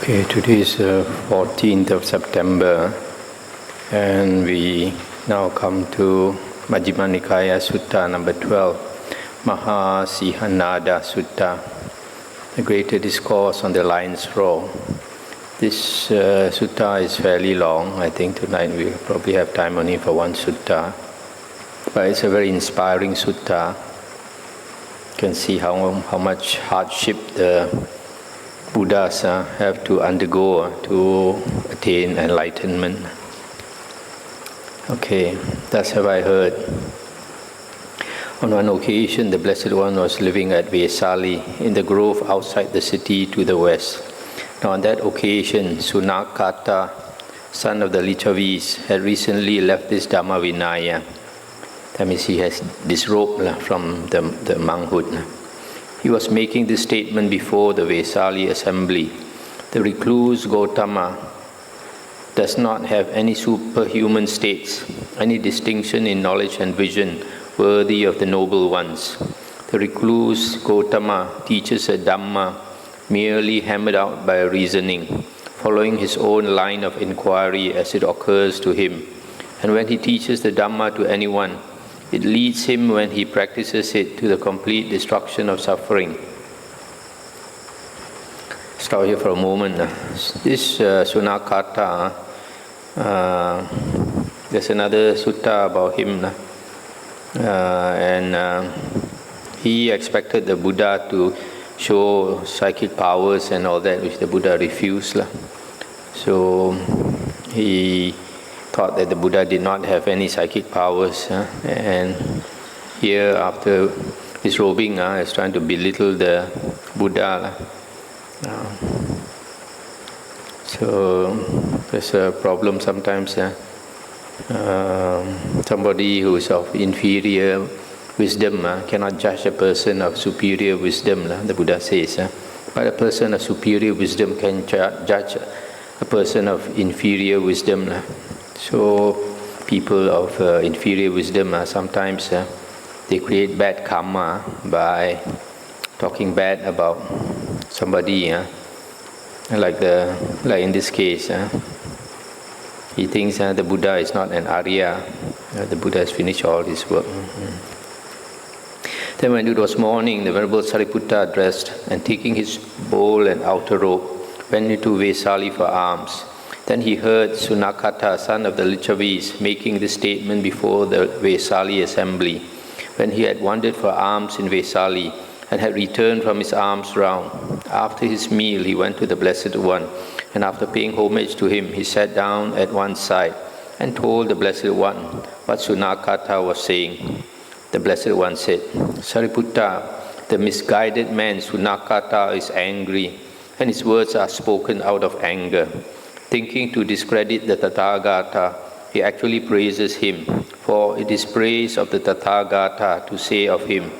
Okay, today is 14th of September, and we now come to Majjhima Nikaya Sutta number 12, Mahasihanada Sutta, the greater discourse on the lion's roar. This sutta is fairly long. I think tonight we'll probably have time only for one sutta, but it's a very inspiring sutta. You can see how much hardship the Buddhas have to undergo to attain enlightenment. Okay, thus have I heard. On one occasion, the Blessed One was living at Vesali in the grove outside the city to the west. Now on that occasion, Sunakata, son of the Lichavis, had recently left this Dhamma Vinaya. That means he has disrobed from the monkhood. He was making this statement before the Vesali assembly. The recluse Gautama does not have any superhuman states, any distinction in knowledge and vision worthy of the noble ones. The recluse Gautama teaches a Dhamma merely hammered out by reasoning, following his own line of inquiry as it occurs to him. And when he teaches the Dhamma to anyone, it leads him, when he practices it, to the complete destruction of suffering. Stop here for a moment. This Sunakata, there's another sutta about him. And he expected the Buddha to show psychic powers and all that, which the Buddha refused. So he thought that the Buddha did not have any psychic powers, and here, after disrobing, is trying to belittle the Buddha. So there's a problem sometimes. Somebody who is of inferior wisdom cannot judge a person of superior wisdom, the Buddha says. But a person of superior wisdom can judge a person of inferior wisdom. So people of inferior wisdom sometimes they create bad karma by talking bad about somebody. Like in this case, he thinks the Buddha is not an Arya. The Buddha has finished all his work. Then when it was morning, the Venerable Sariputta dressed and taking his bowl and outer robe, went into Vesali for alms. Then he heard Sunakata, son of the Lichavis, making this statement before the Vesali assembly. When he had wandered for alms in Vesali and had returned from his alms round, after his meal he went to the Blessed One, and after paying homage to him, he sat down at one side and told the Blessed One what Sunakata was saying. The Blessed One said, Sariputta, the misguided man Sunakata is angry, and his words are spoken out of anger. Thinking to discredit the Tathagata, he actually praises him, for it is praise of the Tathagata to say of him,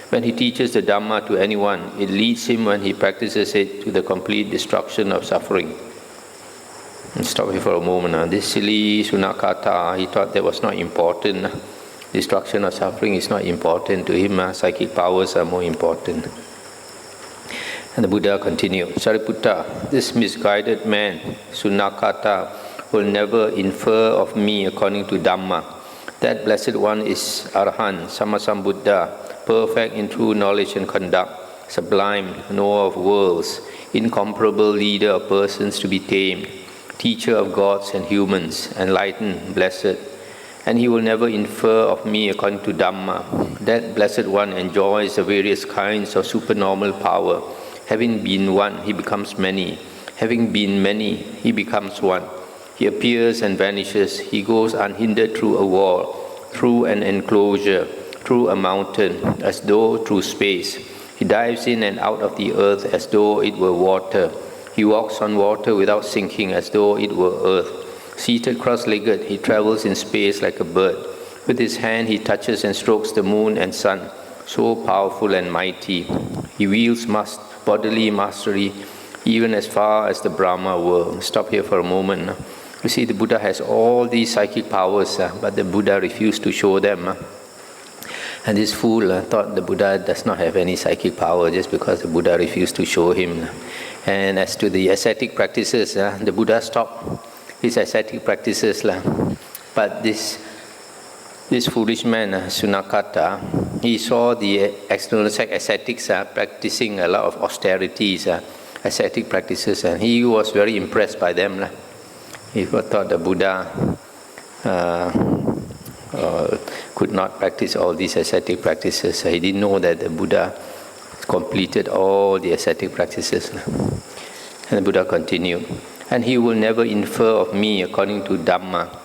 when he teaches the Dhamma to anyone, it leads him, when he practices it, to the complete destruction of suffering. And stop here for a moment. This silly Sunakata, he thought that was not important. Destruction of suffering is not important to him. Psychic powers are more important. And the Buddha continued, Sariputta, this misguided man, Sunakata, will never infer of me according to Dhamma. That Blessed One is Arahant, Sammasambuddha, perfect in true knowledge and conduct, sublime, knower of worlds, incomparable leader of persons to be tamed, teacher of gods and humans, enlightened, blessed. And he will never infer of me according to Dhamma. That Blessed One enjoys the various kinds of supernormal power. Having been one, he becomes many. Having been many, he becomes one. He appears and vanishes. He goes unhindered through a wall, through an enclosure, through a mountain, as though through space. He dives in and out of the earth as though it were water. He walks on water without sinking, as though it were earth. Seated cross-legged, he travels in space like a bird. With his hand he touches and strokes the moon and sun, so powerful and mighty. He wields bodily mastery even as far as the Brahma world. Stop here for a moment. You see, the Buddha has all these psychic powers, but the Buddha refused to show them. And this fool thought the Buddha does not have any psychic power just because the Buddha refused to show him. And as to the ascetic practices, the Buddha stopped his ascetic practices. But this foolish man, Sunakata, he saw the external ascetics practicing a lot of austerities, ascetic practices, and he was very impressed by them. He thought the Buddha could not practice all these ascetic practices. He didn't know that the Buddha completed all the ascetic practices. And the Buddha continued, and he will never infer of me according to Dhamma,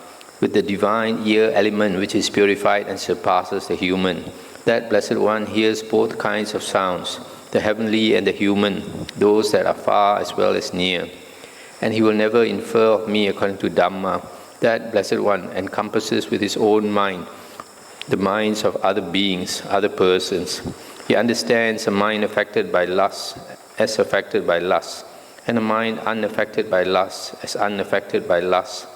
with the divine ear element which is purified and surpasses the human. That Blessed One hears both kinds of sounds, the heavenly and the human, those that are far as well as near. And he will never infer of me according to Dhamma. That Blessed One encompasses with his own mind the minds of other beings, other persons. He understands a mind affected by lust as affected by lust, and a mind unaffected by lust as unaffected by lust.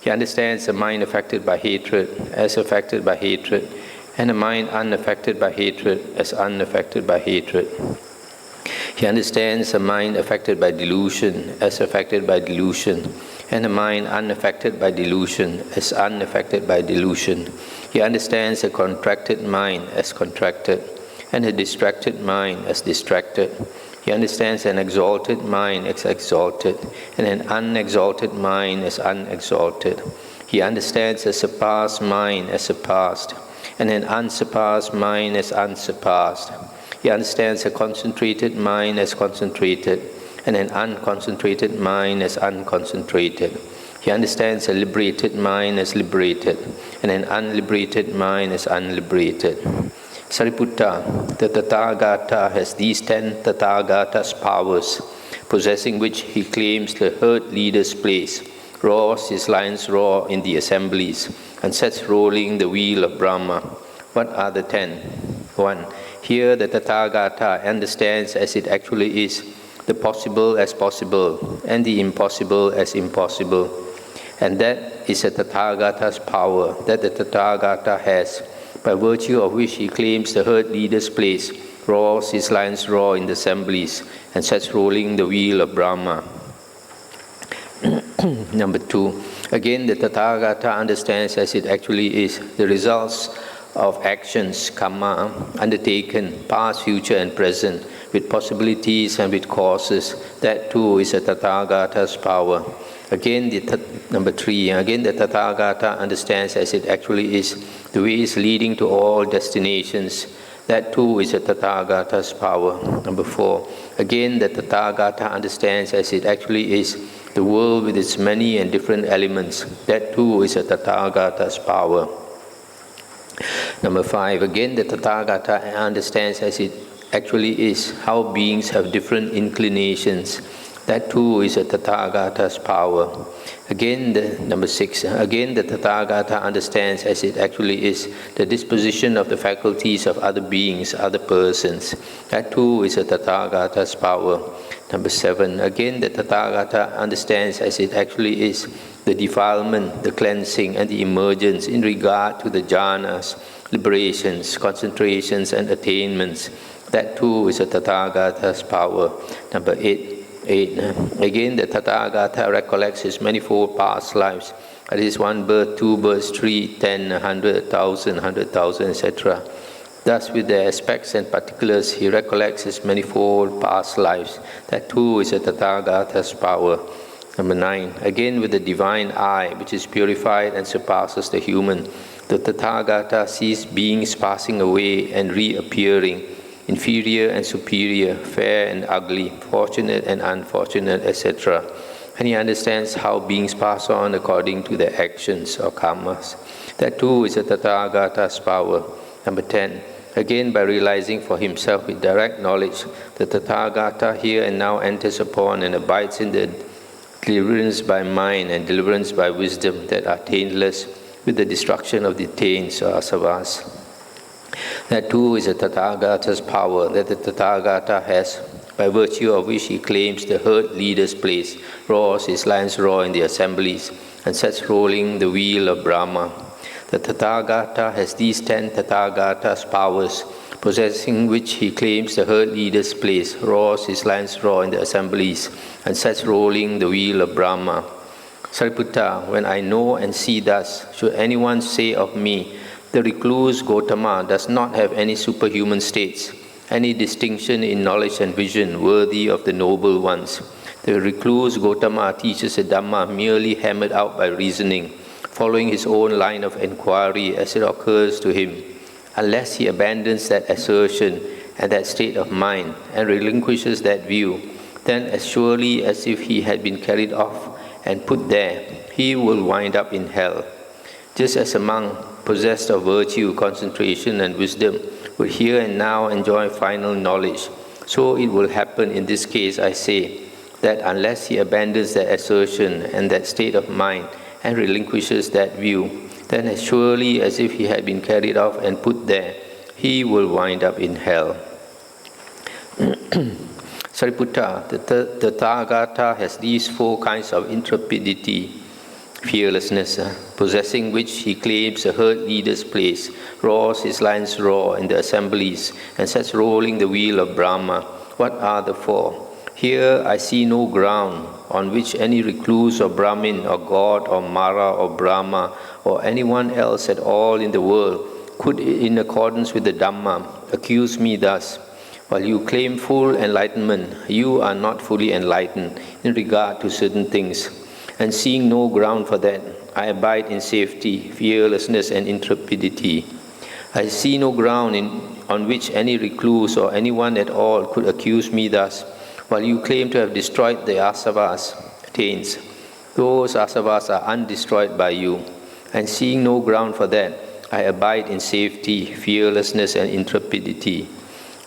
He understands a mind affected by hatred as affected by hatred, and a mind unaffected by hatred as unaffected by hatred. He understands a mind affected by delusion as affected by delusion, and a mind unaffected by delusion as unaffected by delusion. He understands a contracted mind as contracted, and a distracted mind as distracted. He understands an exalted mind as exalted, and an unexalted mind as unexalted. He understands a surpassed mind as surpassed, and an unsurpassed mind as unsurpassed. He understands a concentrated mind as concentrated, and an unconcentrated mind as unconcentrated. He understands a liberated mind as liberated, and an unliberated mind as unliberated. Sariputta, the Tathagata has these 10 Tathagatas powers, possessing which he claims the herd leader's place, roars his lion's roar in the assemblies, and sets rolling the wheel of Brahma. What are the 10? 1. Here the Tathagata understands as it actually is, the possible as possible, and the impossible as impossible. And that is a Tathagata's power that the Tathagata has, by virtue of which he claims the herd leader's place, roars his lion's roar in the assemblies, and sets rolling the wheel of Brahma. Number 2. Again, the Tathagata understands as it actually is the results of actions, karma, undertaken, past, future, and present, with possibilities and with causes. That too is a Tathagata's power. Again, number 3, again the Tathagata understands as it actually is the ways leading to all destinations. That too is a Tathagata's power. Number 4, again the Tathagata understands as it actually is the world with its many and different elements. That too is a Tathagata's power. Number 5, again the Tathagata understands as it actually is how beings have different inclinations. That too is a Tathagata's power. Again, number 6, again the Tathagata understands as it actually is the disposition of the faculties of other beings, other persons. That too is a Tathagata's power. Number 7, again the Tathagata understands as it actually is the defilement, the cleansing, and the emergence in regard to the jhanas, liberations, concentrations, and attainments. That too is a Tathagata's power. Number 8, again the Tathagata recollects his manifold past lives. That is 1 birth, 2 births, 3, 10, 100, 1,000, 100,000, etc. Thus, with the aspects and particulars, he recollects his manifold past lives. That too is a Tathagata's power. Number 9, again with the divine eye, which is purified and surpasses the human, the Tathagata sees beings passing away and reappearing, inferior and superior, fair and ugly, fortunate and unfortunate, etc. And he understands how beings pass on according to their actions or karmas. That too is a Tathagata's power. Number 10, again by realizing for himself with direct knowledge, the Tathagata here and now enters upon and abides in the deliverance by mind and deliverance by wisdom that are taintless, with the destruction of the taints or asavas. That too is a Tathagata's power that the Tathagata has, by virtue of which he claims the herd leader's place, roars his lion's roar in the assemblies, and sets rolling the wheel of Brahma. The Tathagata has these 10 Tathagatas powers, possessing which he claims the herd leader's place, roars his lion's roar in the assemblies, and sets rolling the wheel of Brahma. Sariputta, when I know and see thus, should anyone say of me, the recluse Gotama does not have any superhuman states, any distinction in knowledge and vision worthy of the noble ones. The recluse Gotama teaches the Dhamma merely hammered out by reasoning, following his own line of inquiry as it occurs to him. Unless he abandons that assertion and that state of mind and relinquishes that view, then as surely as if he had been carried off and put there, he will wind up in hell. Just as a monk possessed of virtue, concentration, and wisdom would here and now enjoy final knowledge, so it will happen in this case, I say, that unless he abandons that assertion and that state of mind and relinquishes that view, then as surely as if he had been carried off and put there, he will wind up in hell. Sariputta, the Tathagata has these 4 kinds of intrepidity, fearlessness, possessing which he claims a herd leader's place, roars his lion's roar in the assemblies, and sets rolling the wheel of Brahma. What are the 4? Here I see no ground on which any recluse or Brahmin or God or Mara or Brahma or anyone else at all in the world could, in accordance with the Dhamma, accuse me thus. While you claim full enlightenment, you are not fully enlightened in regard to certain things. And seeing no ground for that, I abide in safety, fearlessness, and intrepidity. I see no ground on which any recluse or anyone at all could accuse me thus. While you claim to have destroyed the asavas, taints, those asavas are undestroyed by you. And seeing no ground for that, I abide in safety, fearlessness, and intrepidity.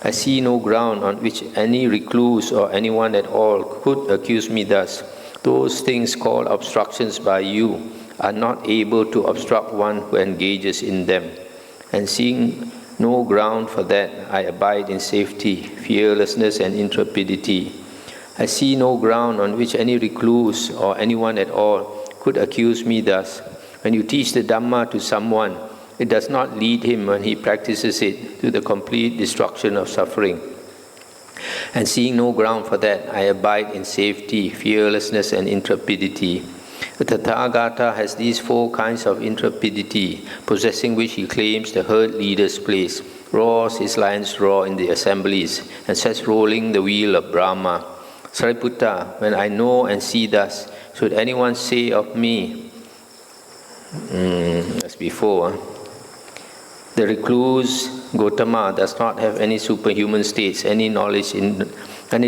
I see no ground on which any recluse or anyone at all could accuse me thus. Those things called obstructions by you are not able to obstruct one who engages in them. And seeing no ground for that, I abide in safety, fearlessness, and intrepidity. I see no ground on which any recluse or anyone at all could accuse me thus. When you teach the Dhamma to someone, it does not lead him when he practices it to the complete destruction of suffering. And seeing no ground for that, I abide in safety, fearlessness, and intrepidity. The Tathagata has these 4 kinds of intrepidity, possessing which he claims the herd leader's place, roars his lion's roar in the assemblies, and sets rolling the wheel of Brahma. Sariputta, when I know and see thus, should anyone say of me, as before, the recluse Gotama does not have any superhuman states, any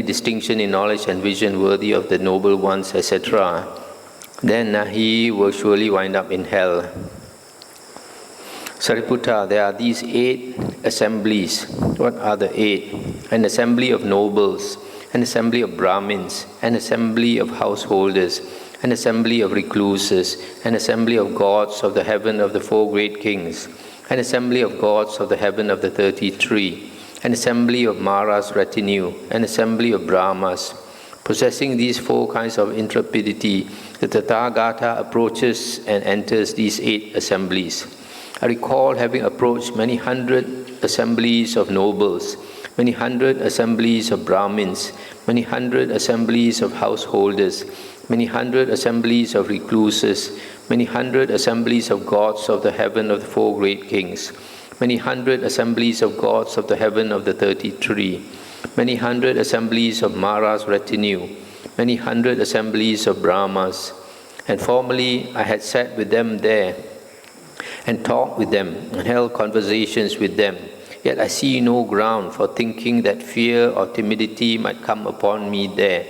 distinction in knowledge and vision worthy of the noble ones, etc., then he will surely wind up in hell. Sariputta, there are these 8 assemblies. What are the 8? An assembly of nobles, an assembly of Brahmins, an assembly of householders, an assembly of recluses, an assembly of gods of the heaven of the 4 great kings, an assembly of gods of the heaven of the 33, an assembly of Mara's retinue, an assembly of Brahmas. Possessing these 4 kinds of intrepidity, the Tathagata approaches and enters these 8 assemblies. I recall having approached many hundred assemblies of nobles, many hundred assemblies of Brahmins, many hundred assemblies of householders, many hundred assemblies of recluses, many hundred assemblies of gods of the heaven of the 4 great kings, many hundred assemblies of gods of the heaven of the 33, many hundred assemblies of Mara's retinue, many hundred assemblies of Brahmas. And formerly I had sat with them there and talked with them and held conversations with them. Yet I see no ground for thinking that fear or timidity might come upon me there.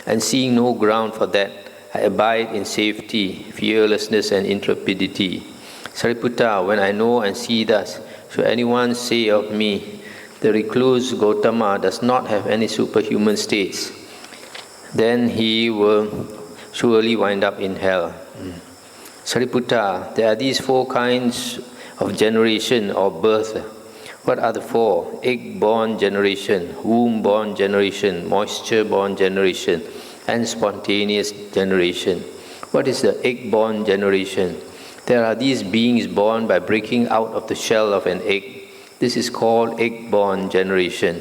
And seeing no ground for that, I abide in safety, fearlessness, and intrepidity. Sariputta, when I know and see thus, should anyone say of me, the recluse Gotama does not have any superhuman states, then he will surely wind up in hell. Sariputta, there are these 4 kinds of generation or birth. What are the 4? Egg-born generation, womb-born generation, moisture-born generation, and spontaneous generation. What is the egg-born generation? There are these beings born by breaking out of the shell of an egg. This is called egg-born generation.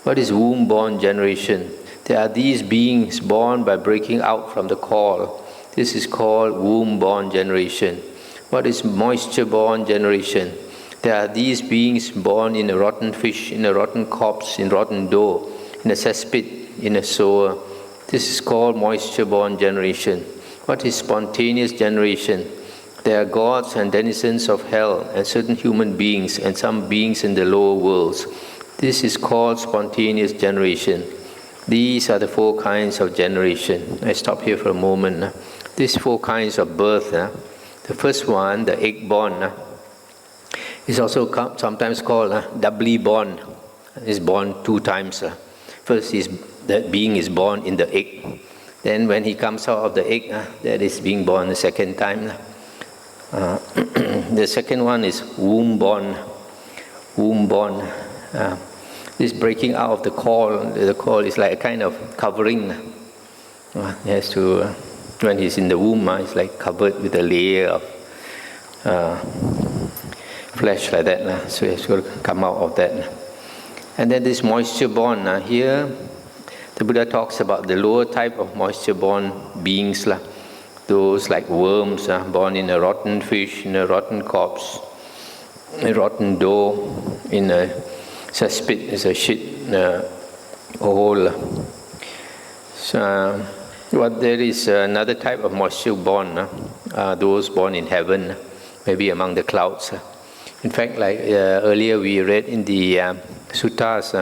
What is womb-born generation? There are these beings born by breaking out from the caul. This is called womb-born generation. What is moisture-born generation? There are these beings born in a rotten fish, in a rotten corpse, in rotten dough, in a cesspit, in a sewer. This is called moisture-born generation. What is spontaneous generation? There are gods and denizens of hell, and certain human beings, and some beings in the lower worlds. This is called spontaneous generation. These are the 4 kinds of generation. I stop here for a moment. These 4 kinds of birth. The first one, the egg-born, is also sometimes called doubly born. Is born 2 times. First, the being is born in the egg. Then when he comes out of the egg, that is being born the second time. The second one is womb-born. Womb-born. This breaking out of the caul. The caul is like a kind of covering. He has to, when he's in the womb, it's like covered with a layer of flesh like that. So he has to come out of that. And then this moisture-born. Here, the Buddha talks about the lower type of moisture-born beings. Those like worms, born in a rotten fish, in a rotten corpse, a rotten dough, in a cesspit, is a shit hole. So, but there is another type of moisture-born, those born in heaven, maybe among the clouds. In fact, like earlier we read in the suttas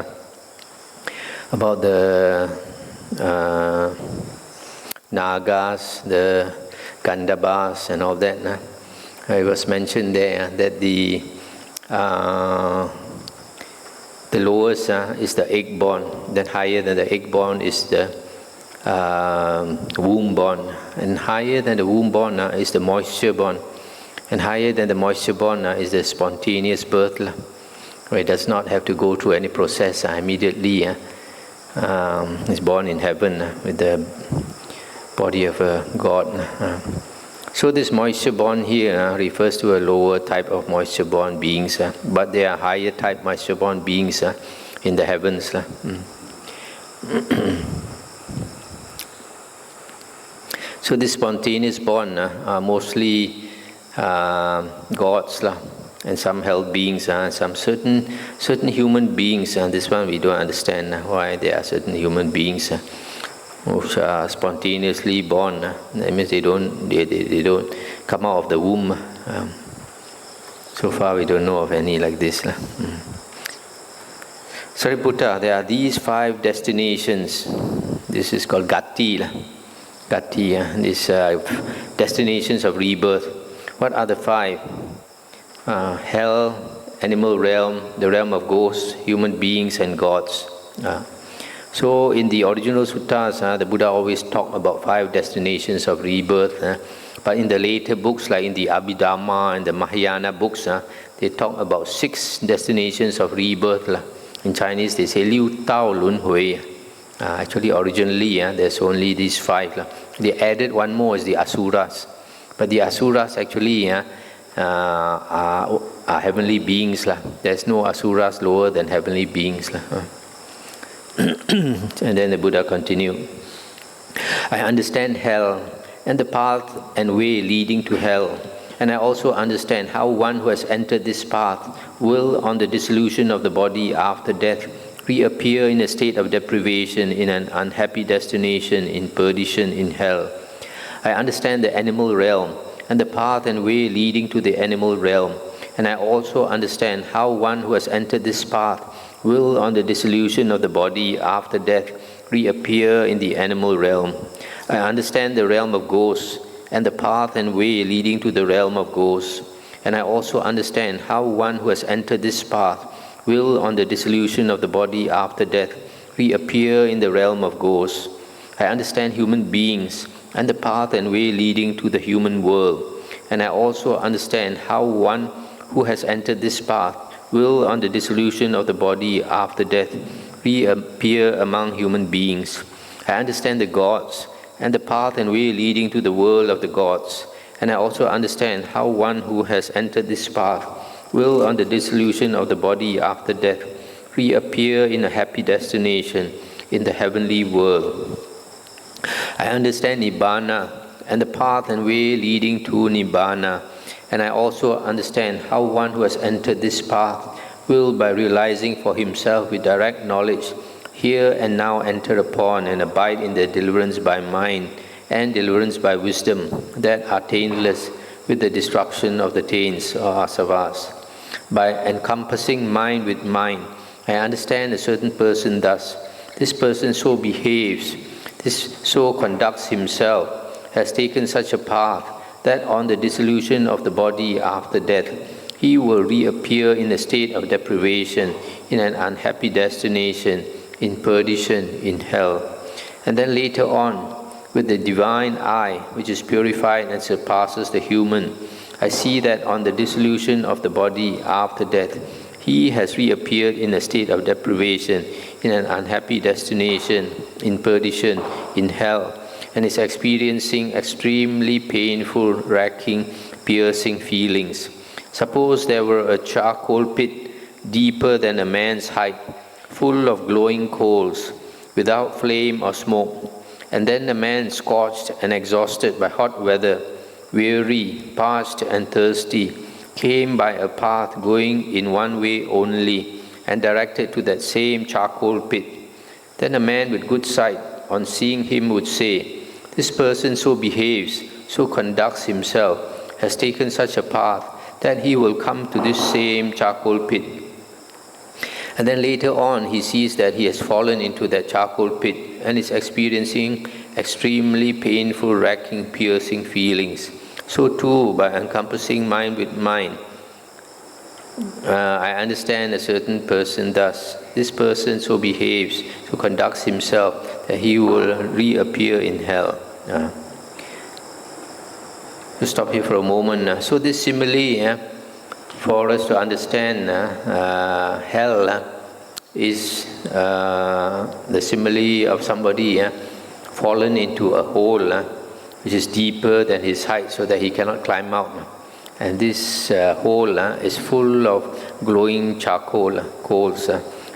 about the Nagas, the Gandhabas and all that. It was mentioned there that the lowest is the egg-born, then higher than the egg-born is the womb-born, and higher than the womb-born is the moisture-born, and higher than the moisture-born is the spontaneous birth, where it does not have to go through any process immediately. It's born in heaven with the body of a god. So this moisture-born here refers to a lower type of moisture-born beings, but there are higher type moisture-born beings in the heavens. So this spontaneous born are mostly gods and some hell beings, some certain human beings. This one we don't understand why there are certain human beings which are spontaneously born. That means they don't come out of the womb. So far we don't know of any like this. Sariputta, there are these 5 destinations. This is called Gati. Gati, these destinations of rebirth. What are the 5? Hell, animal realm, the realm of ghosts, human beings and gods. So in the original suttas, the Buddha always talked about 5 destinations of rebirth. But in the later books, like in the Abhidhamma and the Mahayana books, they talk about 6 destinations of rebirth. In Chinese, they say Liu Tao Lun Hui. Actually, originally, there's only these 5. They added one more, is the Asuras. But the Asuras actually are heavenly beings. There's no Asuras lower than heavenly beings. And then the Buddha continued. I understand hell and the path and way leading to hell. And I also understand how one who has entered this path will, on the dissolution of the body after death, reappear in a state of deprivation in an unhappy destination, in perdition, in hell. I understand the animal realm and the path and way leading to the animal realm. And I also understand how one who has entered this path will, on the dissolution of the body after death, reappear in the animal realm. I understand the realm of ghosts and the path and way leading to the realm of ghosts. And I also understand how one who has entered this path will, on the dissolution of the body after death, reappear in the realm of ghosts. I understand human beings and the path and way leading to the human world. And I also understand how one who has entered this path will, on the dissolution of the body after death, reappear among human beings. I understand the gods and the path and way leading to the world of the gods. And I also understand how one who has entered this path will, on the dissolution of the body after death, reappear in a happy destination in the heavenly world. I understand Nibbana and the path and way leading to Nibbana, and I also understand how one who has entered this path will, by realizing for himself with direct knowledge, here and now enter upon and abide in the deliverance by mind and deliverance by wisdom that are taintless with the destruction of the taints or asavas. By encompassing mind with mind, I understand a certain person thus. This person so behaves, this so conducts himself, has taken such a path that on the dissolution of the body after death, he will reappear in a state of deprivation, in an unhappy destination, in perdition, in hell. And then later on, with the divine eye, which is purified and surpasses the human, I see that on the dissolution of the body after death, he has reappeared in a state of deprivation, in an unhappy destination, in perdition, in hell, and is experiencing extremely painful, racking, piercing feelings. Suppose there were a charcoal pit deeper than a man's height, full of glowing coals, without flame or smoke, and then a man scorched and exhausted by hot weather, weary, parched and thirsty, came by a path going in one way only, and directed to that same charcoal pit. Then a man with good sight, on seeing him, would say, "This person so behaves, so conducts himself, has taken such a path, that he will come to this same charcoal pit." And then later on, he sees that he has fallen into that charcoal pit and is experiencing extremely painful, racking, piercing feelings. So too, by encompassing mind with mind, I understand a certain person thus. This person so behaves, so conducts himself, that he will reappear in hell. To stop here for a moment. So this simile, for us to understand, hell is the simile of somebody fallen into a hole which is deeper than his height, so that he cannot climb out. And this hole is full of glowing charcoal coals,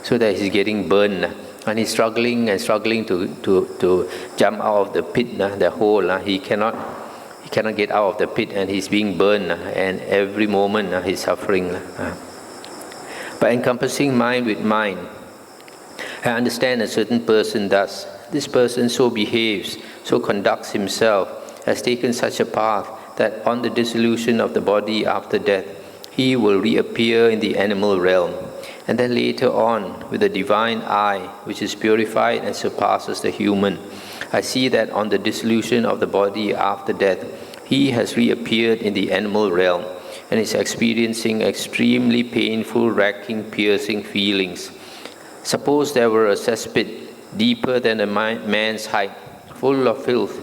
so that he's getting burned. And he's struggling and struggling to jump out of the pit, the hole. He cannot get out of the pit, and he's being burned, and every moment he's suffering. By encompassing mind with mind, I understand a certain person thus. This person so behaves, so conducts himself, has taken such a path, that on the dissolution of the body after death, he will reappear in the animal realm. And then later on, with the divine eye, which is purified and surpasses the human, I see that on the dissolution of the body after death, he has reappeared in the animal realm and is experiencing extremely painful, racking, piercing feelings. Suppose there were a cesspit deeper than a man's height, full of filth,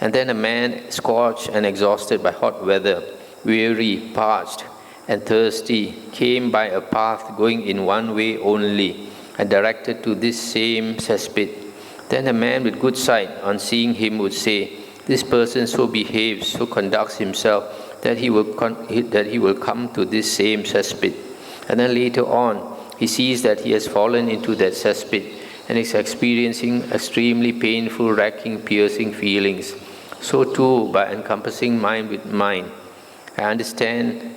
and then a man scorched and exhausted by hot weather, weary, parched, and thirsty, came by a path going in one way only, and directed to this same cesspit. Then a man with good sight, on seeing him, would say, "This person so behaves, so conducts himself, that he will come to this same cesspit." And then later on, he sees that he has fallen into that cesspit and is experiencing extremely painful, racking, piercing feelings. So too, by encompassing mind with mind, I understand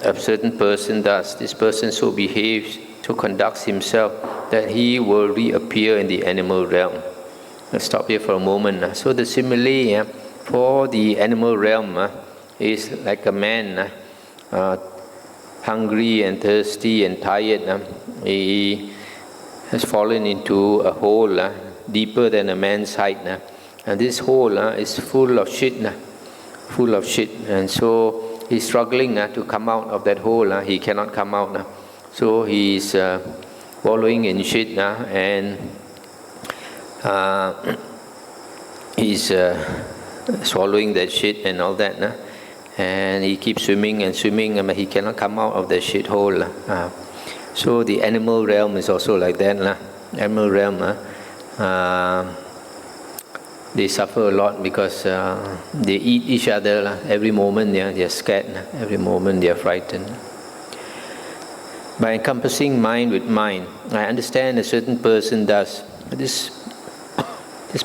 a certain person thus. This person so behaves, so conducts himself, that he will reappear in the animal realm. Let's stop here for a moment. So the simile for the animal realm is like a man hungry and thirsty and tired. He has fallen into a hole deeper than a man's height. And this hole is full of shit. And so he's struggling to come out of that hole. He cannot come out. So he's wallowing in shit, and he's swallowing that shit and all that. And he keeps swimming and swimming, but he cannot come out of the shit hole. So the animal realm is also like that. Animal realm, they suffer a lot because they eat each other every moment. They are scared. Every moment they are frightened. By encompassing mind with mind, I understand a certain person does. This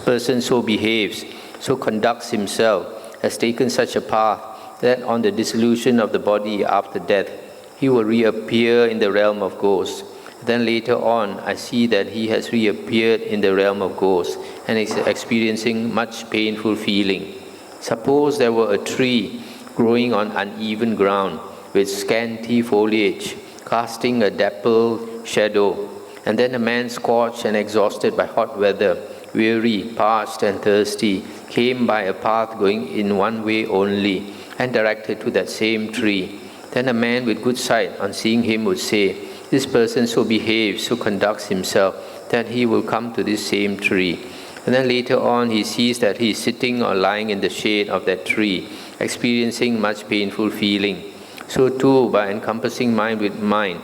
person so behaves, so conducts himself, has taken such a path that on the dissolution of the body after death, he will reappear in the realm of ghosts. Then later on, I see that he has reappeared in the realm of ghosts and is experiencing much painful feeling. Suppose there were a tree growing on uneven ground with scanty foliage, casting a dappled shadow, and then a man scorched and exhausted by hot weather, weary, parched and thirsty, came by a path going in one way only and directed to that same tree. Then a man with good sight, on seeing him, would say, "This person so behaves, so conducts himself, that he will come to this same tree." And then later on, he sees that he is sitting or lying in the shade of that tree, experiencing much painful feeling. So too, by encompassing mind with mind,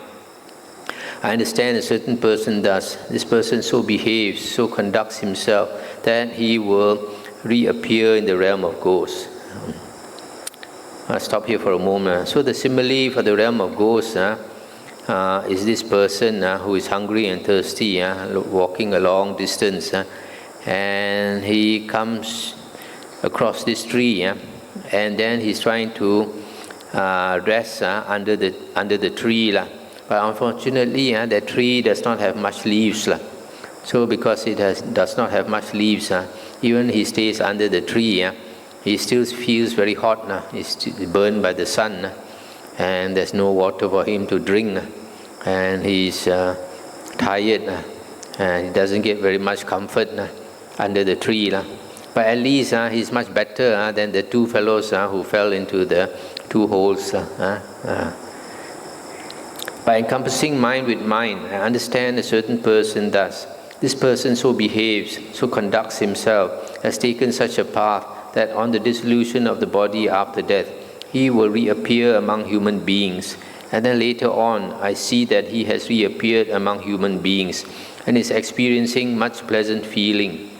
I understand a certain person does. This person so behaves, so conducts himself, that he will reappear in the realm of ghosts. I'll stop here for a moment. So the simile for the realm of ghosts is this person who is hungry and thirsty, walking a long distance, and he comes across this tree, and then he's trying to rest under the tree. But unfortunately, that tree does not have much leaves. So because it does not have much leaves, even he stays under the tree, he still feels very hot. He's burned by the sun, and there's no water for him to drink, and he's tired, and he doesn't get very much comfort under the tree. But at least he's much better than the two fellows who fell into the two holes. By encompassing mind with mind, I understand a certain person does. This person so behaves, so conducts himself, has taken such a path that on the dissolution of the body after death, he will reappear among human beings. And then later on, I see that he has reappeared among human beings and is experiencing much pleasant feeling.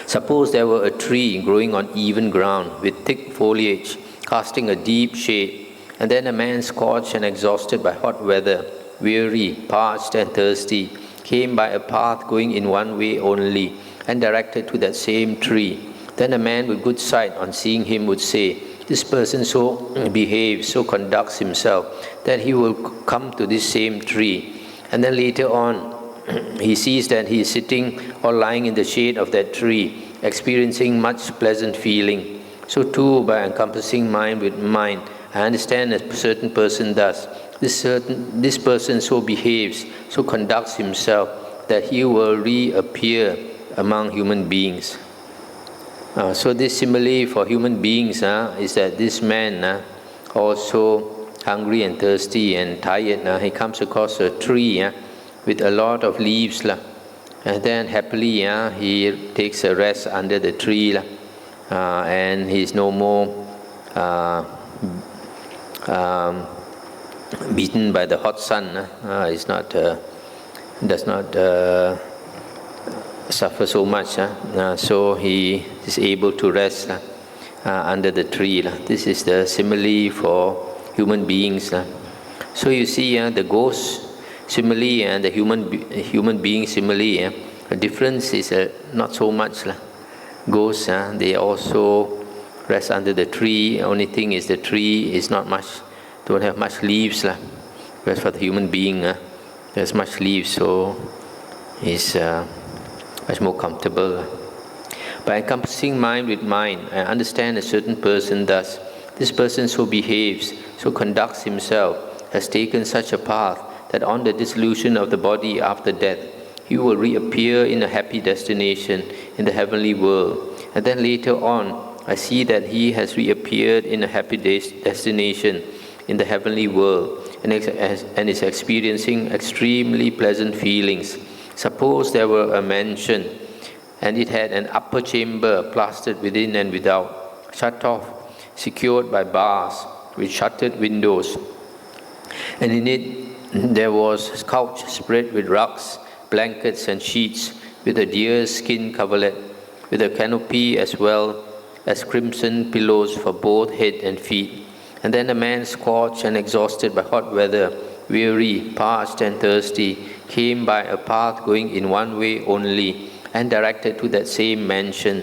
Suppose there were a tree growing on even ground with thick foliage, casting a deep shade, and then a man scorched and exhausted by hot weather, weary, parched and thirsty, came by a path going in one way only and directed to that same tree. Then a man with good sight, on seeing him, would say, "This person so behaves, so conducts himself, that he will come to this same tree." And then later on, he sees that he is sitting or lying in the shade of that tree, experiencing much pleasant feeling. So too, by encompassing mind with mind, I understand a certain person does. This person so behaves, so conducts himself, that he will reappear among human beings. So this simile for human beings is that this man, also hungry and thirsty and tired, he comes across a tree with a lot of leaves, and then happily he takes a rest under the tree, and he's no more beaten by the hot sun. Does not suffer so much. So he is able to rest under the tree. This is the simile for human beings. So you see, the ghost simile and the human being simile, the difference is not so much. Ghosts, they also rest under the tree. Only thing is the tree is not much, don't have much leaves. Whereas for the human being, there's much leaves, so it's much more comfortable. By encompassing mind with mind, I understand a certain person thus. This person so behaves, so conducts himself, has taken such a path that on the dissolution of the body after death, he will reappear in a happy destination in the heavenly world. And then later on, I see that he has reappeared in a happy destination in the heavenly world and is experiencing extremely pleasant feelings. Suppose there were a mansion and it had an upper chamber plastered within and without, shut off, secured by bars with shuttered windows. And in it there was a couch spread with rugs, blankets and sheets with a deer's skin coverlet. with a canopy as well as crimson pillows for both head and feet. And then a man, scorched and exhausted by hot weather, weary, parched and thirsty, came by a path going in one way only and directed to that same mansion.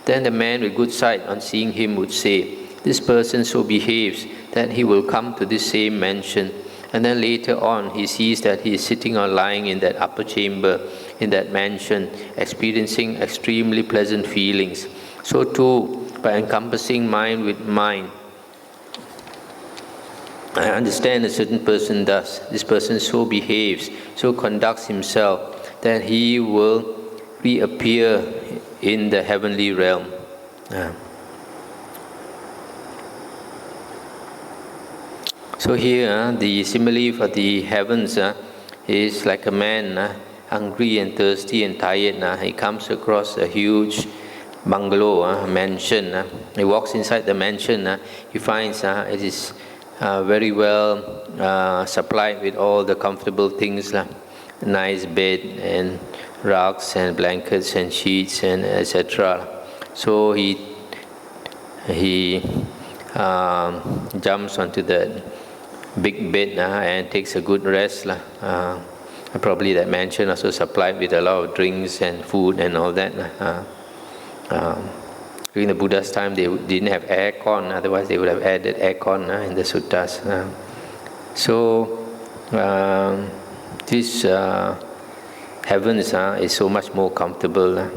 Then the man with good sight, on seeing him, would say, "This person so behaves that he will come to this same mansion." And then later on, he sees that he is sitting or lying in that upper chamber, in that mansion, experiencing extremely pleasant feelings. So too, by encompassing mind with mind, I understand a certain person thus. This person so behaves, so conducts himself, that he will reappear in the heavenly realm. So here, the simile for the heavens is like a man hungry and thirsty and tired. He comes across a huge bungalow, mansion. He walks inside the mansion. He finds it is very well supplied with all the comfortable things, nice bed and rugs and blankets and sheets and etc. So he jumps onto the big bed and takes a good rest. Probably that mansion also supplied with a lot of drinks and food and all that. During the Buddha's time, they didn't have aircon, otherwise they would have added aircon in the suttas. So this heavens is so much more comfortable.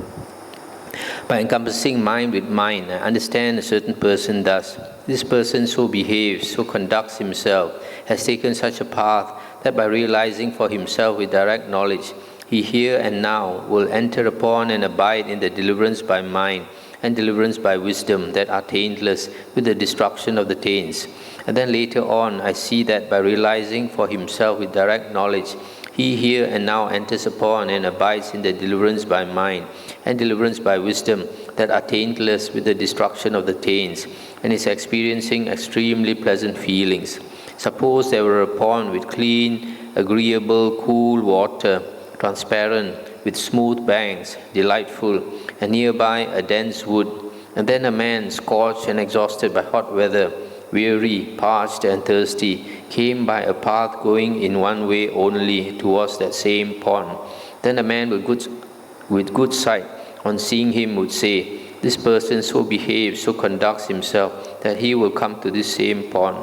By encompassing mind with mind, understand a certain person thus. This person so behaves, so conducts himself, has taken such a path that by realizing for himself with direct knowledge, he here and now will enter upon and abide in the deliverance by mind and deliverance by wisdom that are taintless with the destruction of the taints. And then later on, I see that by realizing for himself with direct knowledge, he here and now enters upon and abides in the deliverance by mind and deliverance by wisdom that are taintless with the destruction of the taints, and is experiencing extremely pleasant feelings. Suppose there were a pond with clean, agreeable, cool water, transparent, with smooth banks, delightful, and nearby a dense wood, and then a man, scorched and exhausted by hot weather, weary, parched and thirsty, came by a path going in one way only towards that same pond. Then a man with good sight, on seeing him, would say, "This person so behaves, so conducts himself, that he will come to this same pond."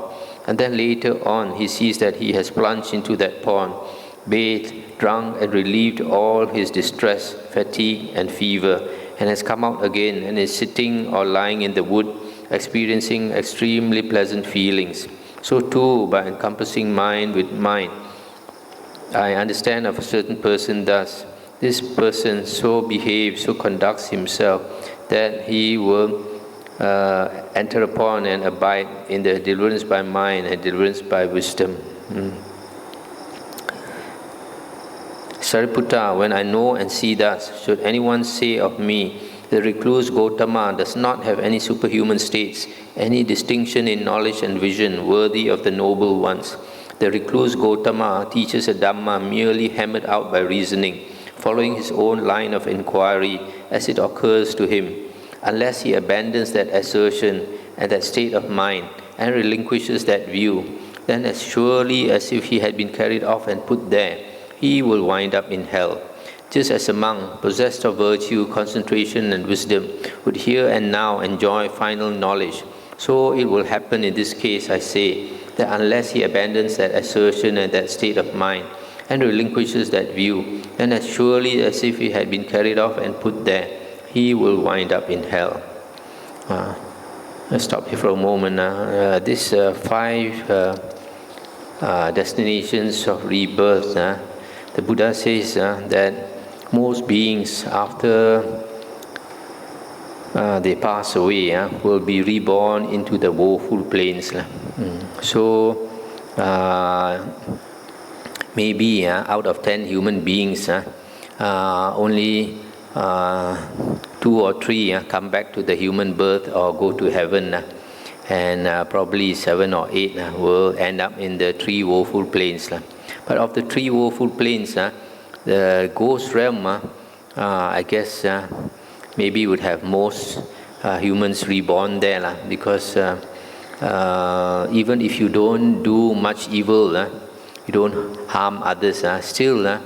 And then later on, he sees that he has plunged into that pond, bathed, drunk, and relieved all his distress, fatigue, and fever, and has come out again and is sitting or lying in the wood, experiencing extremely pleasant feelings. So too, by encompassing mind with mind, I understand of a certain person thus. This person so behaves, so conducts himself, that he will enter upon and abide in the deliverance by mind and deliverance by wisdom. Sariputta, when I know and see thus, should anyone say of me, the recluse Gautama does not have any superhuman states, any distinction in knowledge and vision worthy of the noble ones. The recluse Gautama teaches a Dhamma merely hammered out by reasoning, following his own line of inquiry as it occurs to him. Unless he abandons that assertion and that state of mind and relinquishes that view, then as surely as if he had been carried off and put there, he will wind up in hell. Just as a monk, possessed of virtue, concentration, and wisdom, would here and now enjoy final knowledge, so it will happen in this case, I say, that unless he abandons that assertion and that state of mind and relinquishes that view, then as surely as if he had been carried off and put there, he will wind up in hell. Let's stop here for a moment. These 5 destinations of rebirth, the Buddha says that most beings, after they pass away, will be reborn into the woeful plains. So maybe out of 10 human beings, only 2 or 3 come back to the human birth or go to heaven, and probably 7 or 8 will end up in the 3 woeful plains. But of the 3 woeful plains, the ghost realm, I guess maybe would have most humans reborn there, because even if you don't do much evil, you don't harm others, still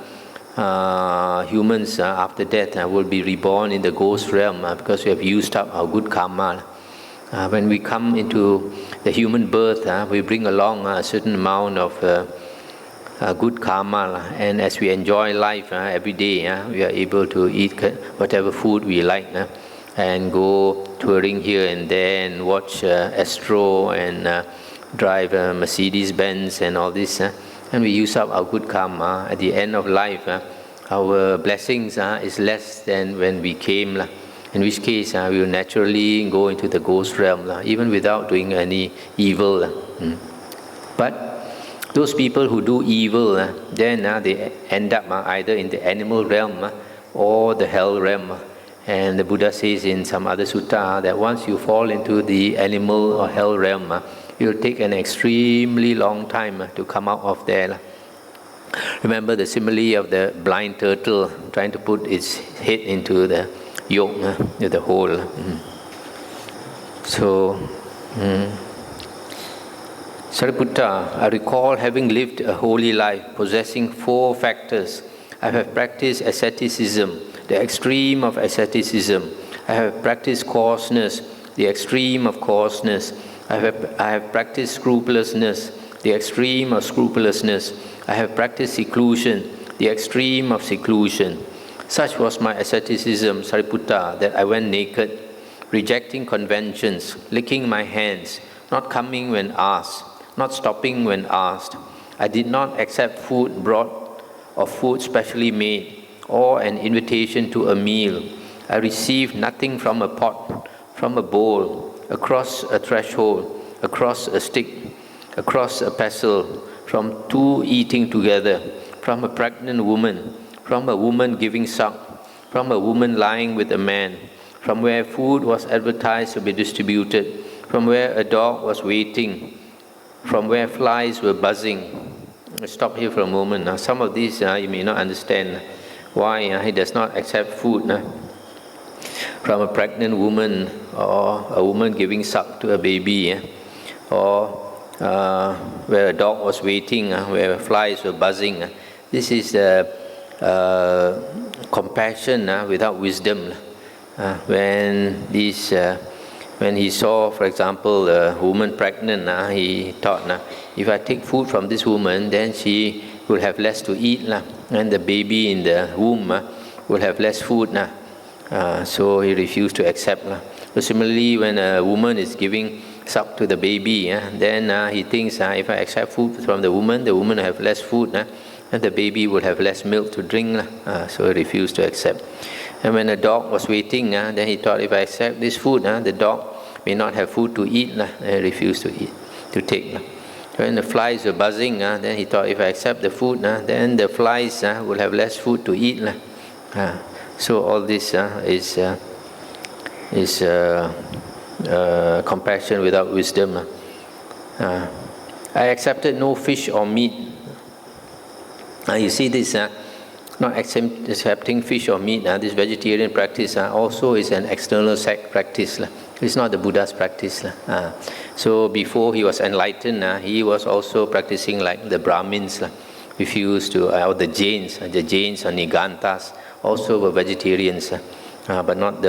humans after death will be reborn in the ghost realm, because we have used up our good karma. When we come into the human birth, we bring along a certain amount of good karma, and as we enjoy life every day, we are able to eat whatever food we like, and go touring here and there and watch Astro and drive Mercedes Benz and all this, and we use up our good karma. At the end of life, our blessings is less than when we came, in which case we will naturally go into the ghost realm, even without doing any evil. But those people who do evil, then they end up either in the animal realm or the hell realm. And the Buddha says in some other sutta that once you fall into the animal or hell realm, it will take an extremely long time to come out of there. Remember the simile of the blind turtle trying to put its head into the yolk, the hole. So, Sariputta, I recall having lived a holy life, possessing 4 factors. I have practiced asceticism, the extreme of asceticism. I have practiced coarseness, the extreme of coarseness. I have practiced scrupulousness, the extreme of scrupulousness. I have practiced seclusion, the extreme of seclusion. Such was my asceticism, Sariputta, that I went naked, rejecting conventions, licking my hands, not coming when asked, not stopping when asked. I did not accept food brought or food specially made, or an invitation to a meal. I received nothing from a pot, from a bowl, across a threshold, across a stick, across a pestle, from 2 eating together, from a pregnant woman, from a woman giving suck, from a woman lying with a man, from where food was advertised to be distributed, from where a dog was waiting, from where flies were buzzing. Let's stop here for a moment. Now, some of these you may not understand why he does not accept food. From a pregnant woman, or a woman giving suck to a baby, or where a dog was waiting, where flies were buzzing. This is compassion without wisdom. When he saw, for example, a woman pregnant, he thought, if I take food from this woman, then she will have less to eat, and the baby in the womb will have less food. So he refused to accept. So similarly, when a woman is giving suck to the baby, then he thinks, if I accept food from the woman will have less food, and the baby would have less milk to drink. So he refused to accept. And when a dog was waiting, then he thought, if I accept this food, the dog may not have food to eat, and he refused to take. When the flies were buzzing, then he thought, if I accept the food, then the flies will have less food to eat. So all this is compassion without wisdom. I accepted no fish or meat. You see this, not accepting fish or meat, this vegetarian practice also is an external sect practice. It's not the Buddha's practice. So before he was enlightened, he was also practicing like the Brahmins, refused to, or the Jains or Nigantas also were vegetarians, but not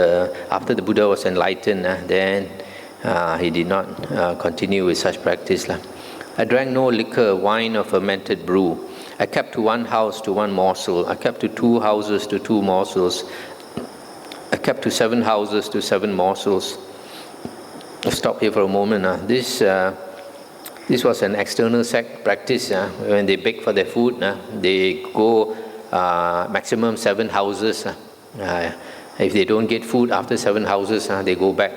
after the Buddha was enlightened, then he did not continue with such practice. I drank no liquor, wine or fermented brew. I kept to one house to one morsel. I kept to 2 houses to 2 morsels. I kept to 7 houses to 7 morsels. I'll stop here for a moment. This was an external sect practice. When they beg for their food, they go maximum 7 houses. If they don't get food after 7 houses, they go back.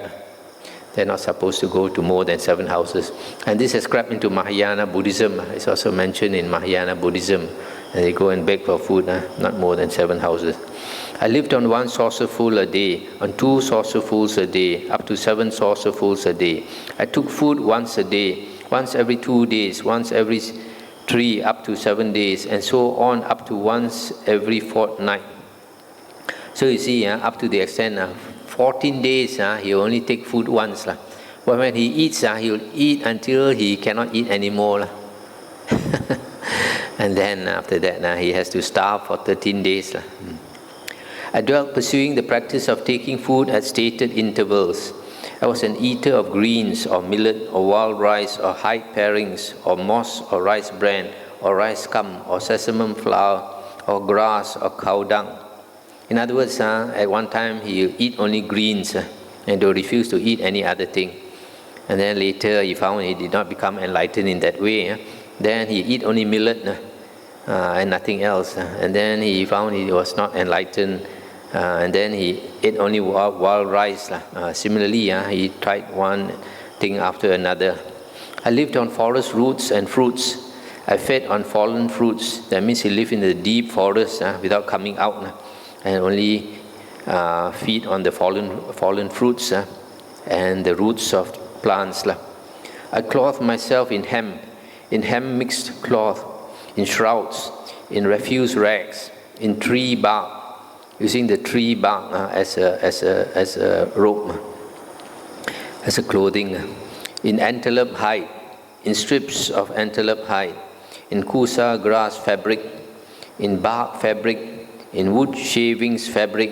They're not supposed to go to more than 7 houses. And this has crept into Mahayana Buddhism. It's also mentioned in Mahayana Buddhism. And they go and beg for food, not more than 7 houses. I lived on 1 saucerful a day, on 2 saucerfuls a day, up to 7 saucerfuls a day. I took food once a day, once every 2 days, once every 3, up to 7 days, and so on up to once every fortnight. So you see, up to the extent 14 days, he will only take food once. But when he eats, he will eat until he cannot eat anymore. And then after that, he has to starve for 13 days. I dwelt pursuing the practice of taking food at stated intervals. I was an eater of greens or millet or wild rice or hide parings or moss or rice bran or rice scum or sesame flour or grass or cow dung. In other words, at one time he will eat only greens and will refuse to eat any other thing. And then later he found he did not become enlightened in that way. Then he eat only millet and nothing else. And then he found he was not enlightened. And then he ate only wild rice. Similarly, he tried one thing after another. I lived on forest roots and fruits. I fed on fallen fruits. That means he lived in the deep forest without coming out and only feed on the fallen fruits and the roots of plants. I clothed myself in hemp mixed cloth, in shrouds, in refuse rags, in tree bark, using the tree bark as a robe, as a clothing, in antelope hide, in strips of antelope hide, in kusa grass fabric, in bark fabric, in wood shavings fabric,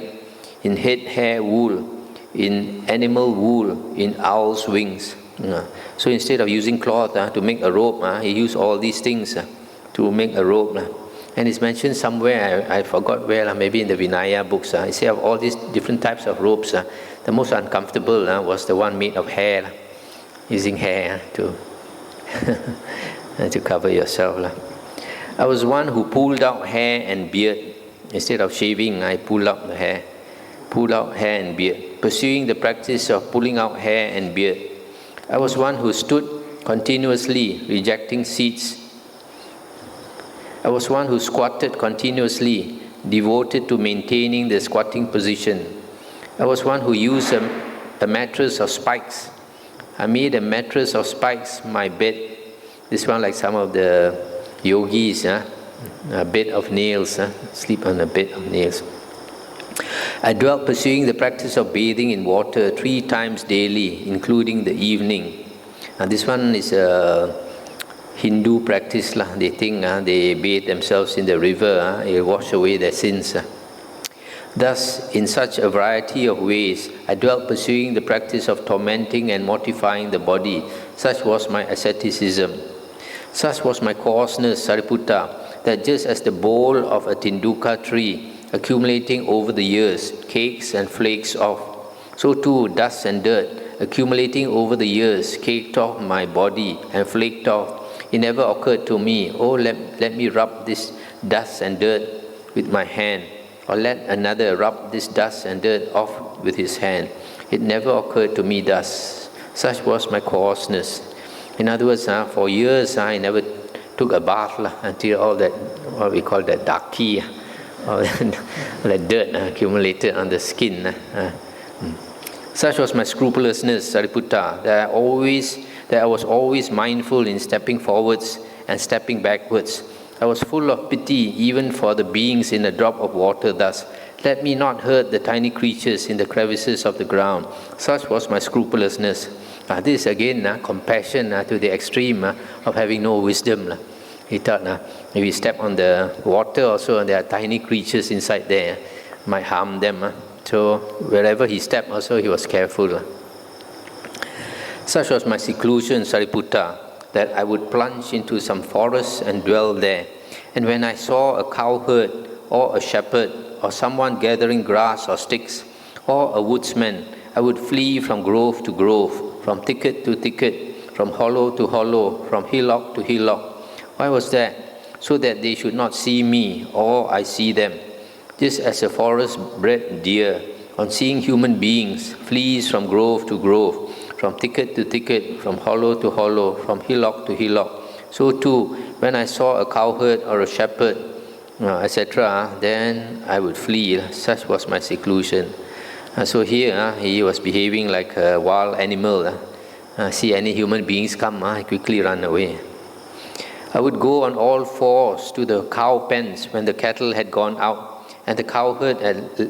in head hair wool, in animal wool, in owl's wings. So instead of using cloth to make a robe, he used all these things to make a robe. And it's mentioned somewhere, I forgot where, maybe in the Vinaya books. He said of all these different types of robes, the most uncomfortable was the one made of hair, using hair to to cover yourself. I was one who pulled out hair and beard. Instead of shaving, I pulled out the hair, pulled out hair and beard, pursuing the practice of pulling out hair and beard. I was one who stood continuously, rejecting seats. I was one who squatted continuously, devoted to maintaining the squatting position. I was one who used a mattress of spikes. I made a mattress of spikes my bed. This one like some of the yogis, a bed of nails, sleep on a bed of nails. I dwelt pursuing the practice of bathing in water 3 times daily, including the evening. And this one is a Hindu practice. They think they bathe themselves in the river, it wash away their sins. Thus, in such a variety of ways, I dwelt pursuing the practice of tormenting and mortifying the body. Such was my asceticism. Such was my coarseness, Sariputta, that just as the bole of a tinduka tree, accumulating over the years, cakes and flakes off, so too dust and dirt, accumulating over the years, caked off my body and flaked off. It never occurred to me, oh, let me rub this dust and dirt with my hand, or let another rub this dust and dirt off with his hand. It never occurred to me thus. Such was my coarseness. In other words, for years I never took a bath until all that, what we call that daki, or that dirt accumulated on the skin. Such was my scrupulousness, Sariputta, that I was always mindful in stepping forwards and stepping backwards. I was full of pity even for the beings in a drop of water thus. Let me not hurt the tiny creatures in the crevices of the ground. Such was my scrupulousness. This again, compassion to the extreme of having no wisdom. He thought if we step on the water also, there are tiny creatures inside there, might harm them. So wherever he stepped also, he was careful. Such was my seclusion, Sariputta, that I would plunge into some forest and dwell there. And when I saw a cowherd or a shepherd or someone gathering grass or sticks or a woodsman, I would flee from grove to grove, from thicket to thicket, from hollow to hollow, from hillock to hillock. Why was that? So that they should not see me or I see them. Just as a forest-bred deer, on seeing human beings, flees from grove to grove, from thicket to thicket, from hollow to hollow, from hillock to hillock. So too, when I saw a cowherd or a shepherd, etc., then I would flee. Such was my seclusion. So here, he was behaving like a wild animal. See any human beings come, I quickly run away. I would go on all fours to the cow pens when the cattle had gone out, and the cowherd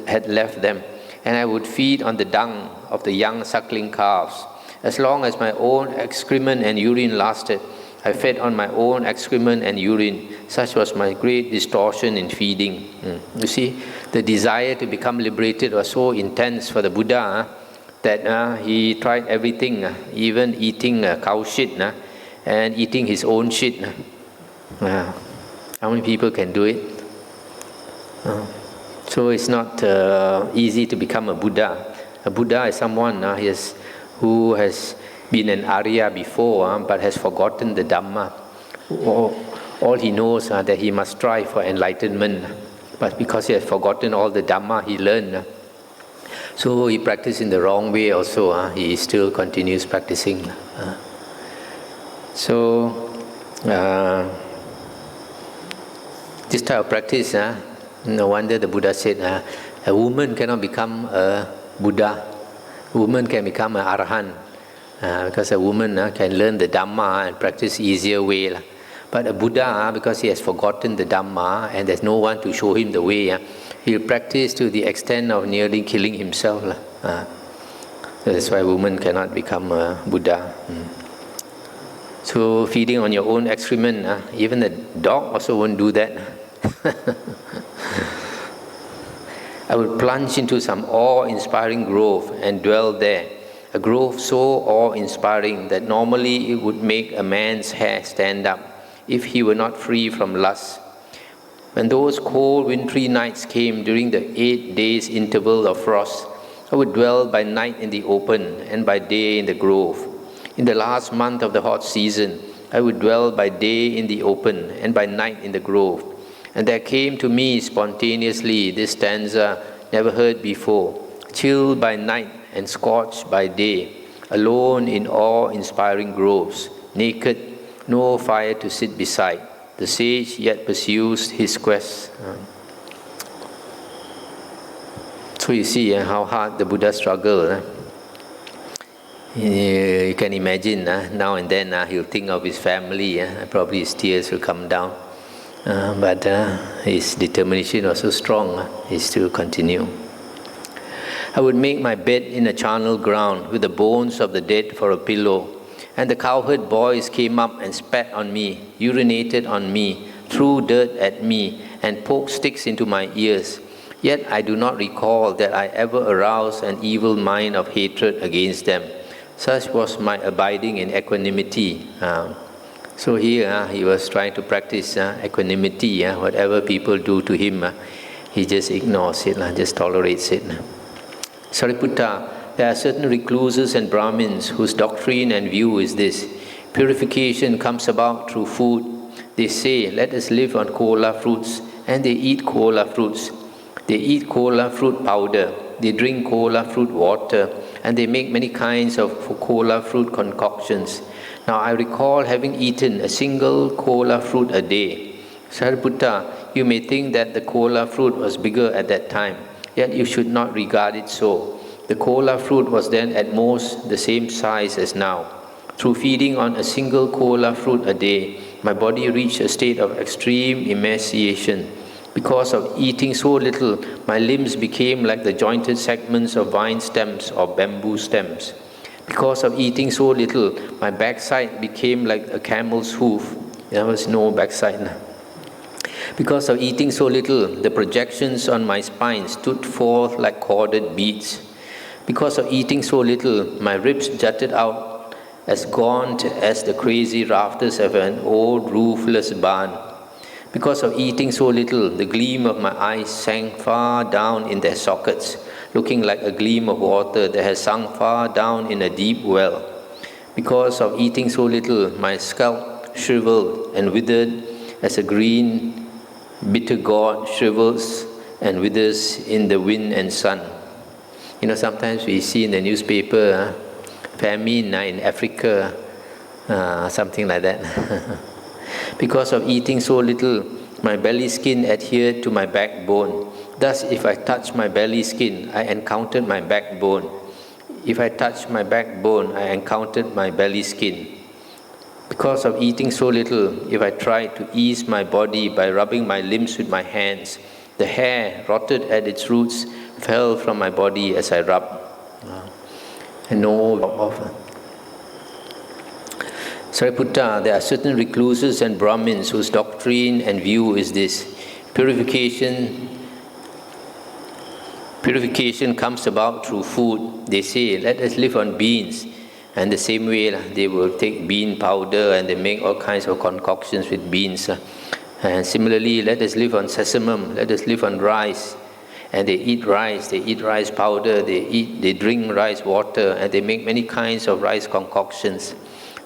had left them, and I would feed on the dung of the young suckling calves. As long as my own excrement and urine lasted, I fed on my own excrement and urine. Such was my great distortion in feeding. You see, the desire to become liberated was so intense for the Buddha that he tried everything, even eating cow shit and eating his own shit. How many people can do it? So it's not easy to become a Buddha. A Buddha is someone who has been an Arya before, but has forgotten the Dhamma. All he knows that he must strive for enlightenment, but because he has forgotten all the Dhamma he learned, so he practiced in the wrong way also. He still continues practicing. This type of practice, no wonder the Buddha said, a woman cannot become a Buddha. A woman can become an Arahant. Because a woman can learn the Dhamma and practice easier way. But a Buddha, because he has forgotten the Dhamma and there's no one to show him the way, he'll practice to the extent of nearly killing himself. That's why a woman cannot become a Buddha. So feeding on your own excrement, even the dog also won't do that. I would plunge into some awe-inspiring grove and dwell there. A grove so awe-inspiring that normally it would make a man's hair stand up if he were not free from lust. When those cold wintry nights came during the 8 days interval of frost, I would dwell by night in the open and by day in the grove. In the last month of the hot season, I would dwell by day in the open and by night in the grove. And there came to me spontaneously this stanza never heard before: chilled by night and scorched by day, alone in awe-inspiring groves, naked, no fire to sit beside, the sage yet pursues his quest. So you see how hard the Buddha struggled. You can imagine now and then he'll think of his family, probably his tears will come down. But his determination was so strong, he still continued. I would make my bed in a charnel ground with the bones of the dead for a pillow, and the cowherd boys came up and spat on me, urinated on me, threw dirt at me, and poked sticks into my ears. Yet I do not recall that I ever aroused an evil mind of hatred against them. Such was my abiding in equanimity. So here he was trying to practice equanimity. Whatever people do to him, he just ignores it, just tolerates it. Sariputta, there are certain recluses and Brahmins whose doctrine and view is this: purification comes about through food. They say, let us live on kola fruits, and they eat kola fruits. They eat kola fruit powder, they drink kola fruit water, and they make many kinds of kola fruit concoctions. Now I recall having eaten a single kola fruit a day. Sariputta, you may think that the kola fruit was bigger at that time, yet you should not regard it so. The kola fruit was then at most the same size as now. Through feeding on a single kola fruit a day, my body reached a state of extreme emaciation. Because of eating so little, my limbs became like the jointed segments of vine stems or bamboo stems. Because of eating so little, my backside became like a camel's hoof. There was no backside. Because of eating so little, the projections on my spine stood forth like corded beads. Because of eating so little, my ribs jutted out as gaunt as the crazy rafters of an old roofless barn. Because of eating so little, the gleam of my eyes sank far down in their sockets, looking like a gleam of water that has sunk far down in a deep well. Because of eating so little, my scalp shriveled and withered as a green bitter gourd shrivels and withers in the wind and sun. Sometimes we see in the newspaper, famine in Africa, something like that. Because of eating so little, my belly skin adhered to my backbone. Thus, if I touched my belly skin, I encountered my backbone. If I touched my backbone, I encountered my belly skin. Because of eating so little, if I tried to ease my body by rubbing my limbs with my hands, The hair, rotted at its roots, fell from my body as I rubbed. And no of Sariputta, there are certain recluses and Brahmins whose doctrine and view is this: purification comes about through food. They say, let us live on beans. And the same way, they will take bean powder and they make all kinds of concoctions with beans. And similarly, let us live on sesamum, let us live on rice. And they eat rice powder, they drink rice water, and they make many kinds of rice concoctions.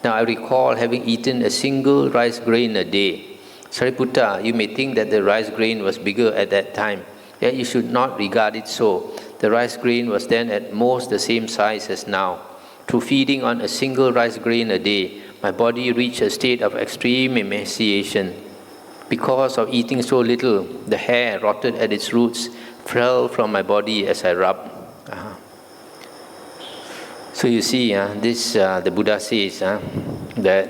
Now I recall having eaten a single rice grain a day. Sariputta, you may think that the rice grain was bigger at that time, yet you should not regard it so. The rice grain was then at most the same size as now. Through feeding on a single rice grain a day, my body reached a state of extreme emaciation. Because of eating so little, the hair rotted at its roots, fell from my body as I rubbed. So you see, the Buddha says that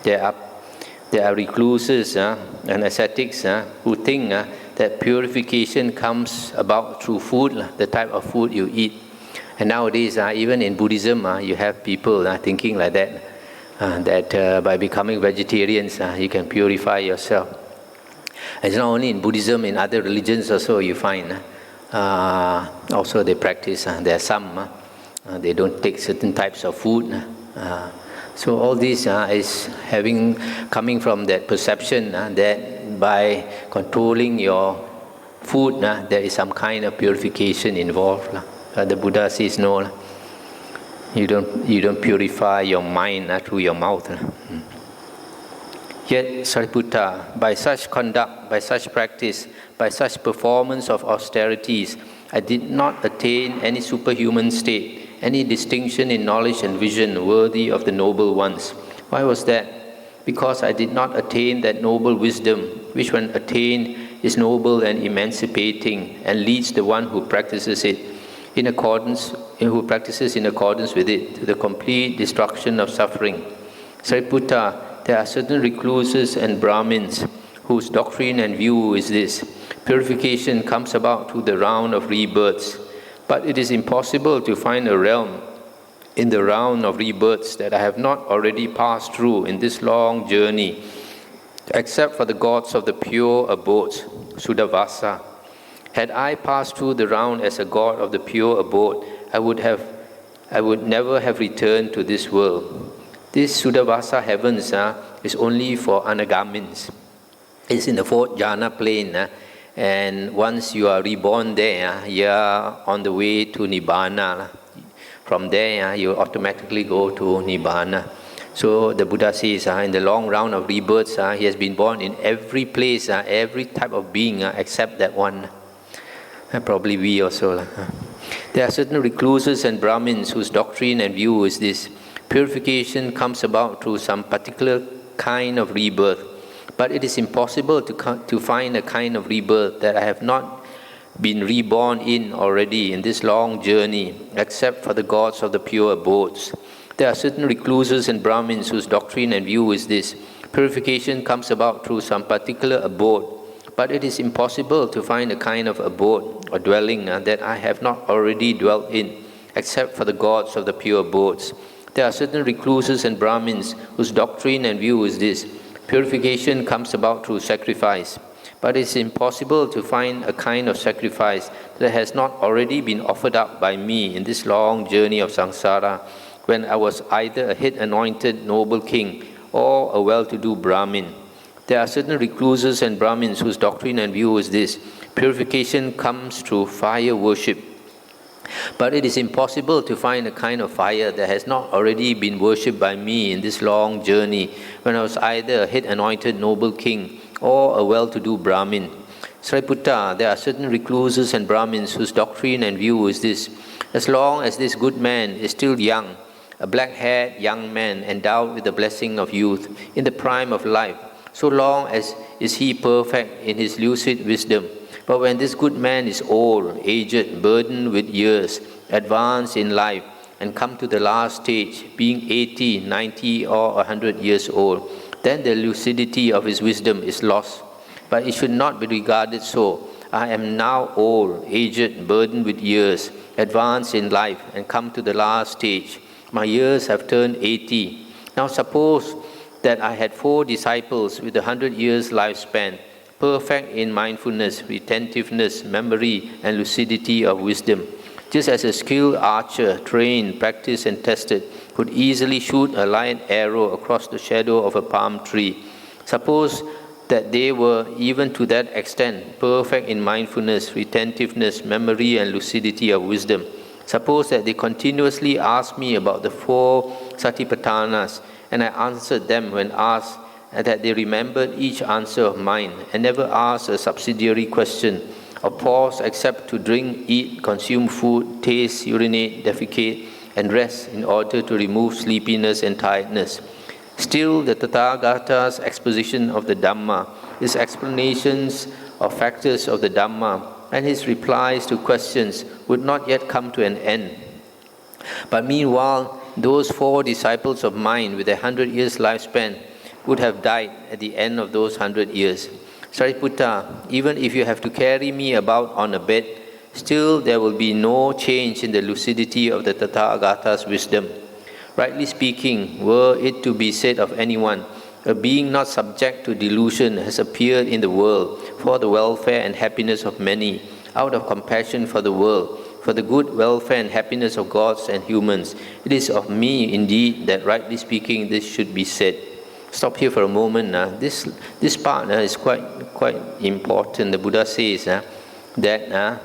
there are recluses and ascetics who think that purification comes about through food, the type of food you eat. And nowadays, even in Buddhism, you have people thinking like that, that by becoming vegetarians, you can purify yourself. It's not only in Buddhism, in other religions also you find. Also they practice, there are some, they don't take certain types of food. So all this is coming from that perception that by controlling your food, there is some kind of purification involved. The Buddha says no, you don't purify your mind through your mouth. Yet Sariputta, by such conduct, by such practice, by such performance of austerities, I did not attain any superhuman state, any distinction in knowledge and vision worthy of the noble ones. Why was that? Because I did not attain that noble wisdom, which when attained is noble and emancipating, and leads the one who practices it in accordance with it to the complete destruction of suffering. Sariputta, there are certain recluses and Brahmins whose doctrine and view is this: purification comes about through the round of rebirths. But it is impossible to find a realm in the round of rebirths that I have not already passed through in this long journey, except for the gods of the pure abodes, Suddhavasa. Had I passed through the round as a god of the pure abode, I would never have returned to this world. This Suddhavasa heavens is only for anagamins. It's in the fourth jhana plane, and once you are reborn there, you are on the way to Nibbana. From there, you automatically go to Nibbana. So the Buddha says, in the long round of rebirths, he has been born in every place, every type of being except that one. Probably we also. There are certain recluses and Brahmins whose doctrine and view is this: purification comes about through some particular kind of rebirth, but it is impossible to find a kind of rebirth that I have not been reborn in already in this long journey, except for the gods of the pure abodes. There are certain recluses and Brahmins whose doctrine and view is this: purification comes about through some particular abode, but it is impossible to find a kind of abode or dwelling that I have not already dwelt in, except for the gods of the pure abodes. There are certain recluses and Brahmins whose doctrine and view is this: purification comes about through sacrifice, but it is impossible to find a kind of sacrifice that has not already been offered up by me in this long journey of samsara, when I was either a head-anointed noble king or a well-to-do Brahmin. There are certain recluses and Brahmins whose doctrine and view is this: purification comes through fire worship, but it is impossible to find a kind of fire that has not already been worshipped by me in this long journey, when I was either a head-anointed noble king or a well-to-do Brahmin. Sariputta, there are certain recluses and Brahmins whose doctrine and view is this: as long as this good man is still young, a black-haired young man endowed with the blessing of youth, in the prime of life, so long as is he perfect in his lucid wisdom. But when this good man is old, aged, burdened with years, advanced in life, and come to the last stage, being 80, 90, or 100 years old, then the lucidity of his wisdom is lost. But it should not be regarded so. I am now old, aged, burdened with years, advanced in life, and come to the last stage. My years have turned 80. Now suppose that I had 4 disciples with 100 years lifespan, perfect in mindfulness, retentiveness, memory, and lucidity of wisdom. Just as a skilled archer, trained, practiced, and tested, could easily shoot a light arrow across the shadow of a palm tree. Suppose that they were, even to that extent, perfect in mindfulness, retentiveness, memory, and lucidity of wisdom. Suppose that they continuously asked me about the 4 satipatthanas, and I answered them when asked, and that they remembered each answer of mine, and never asked a subsidiary question, or paused except to drink, eat, consume food, taste, urinate, defecate, and rest in order to remove sleepiness and tiredness. Still, the Tathagata's exposition of the Dhamma, his explanations of factors of the Dhamma, and his replies to questions would not yet come to an end. But meanwhile, those 4 disciples of mine with 100 years lifespan would have died at the end of those 100 years. Sariputta, even if you have to carry me about on a bed, still there will be no change in the lucidity of the Tathagata's wisdom. Rightly speaking, were it to be said of anyone, a being not subject to delusion has appeared in the world for the welfare and happiness of many, out of compassion for the world, for the good welfare and happiness of gods and humans. It is of me, indeed, that rightly speaking, this should be said. Stop here for a moment. This part is quite important. The Buddha says that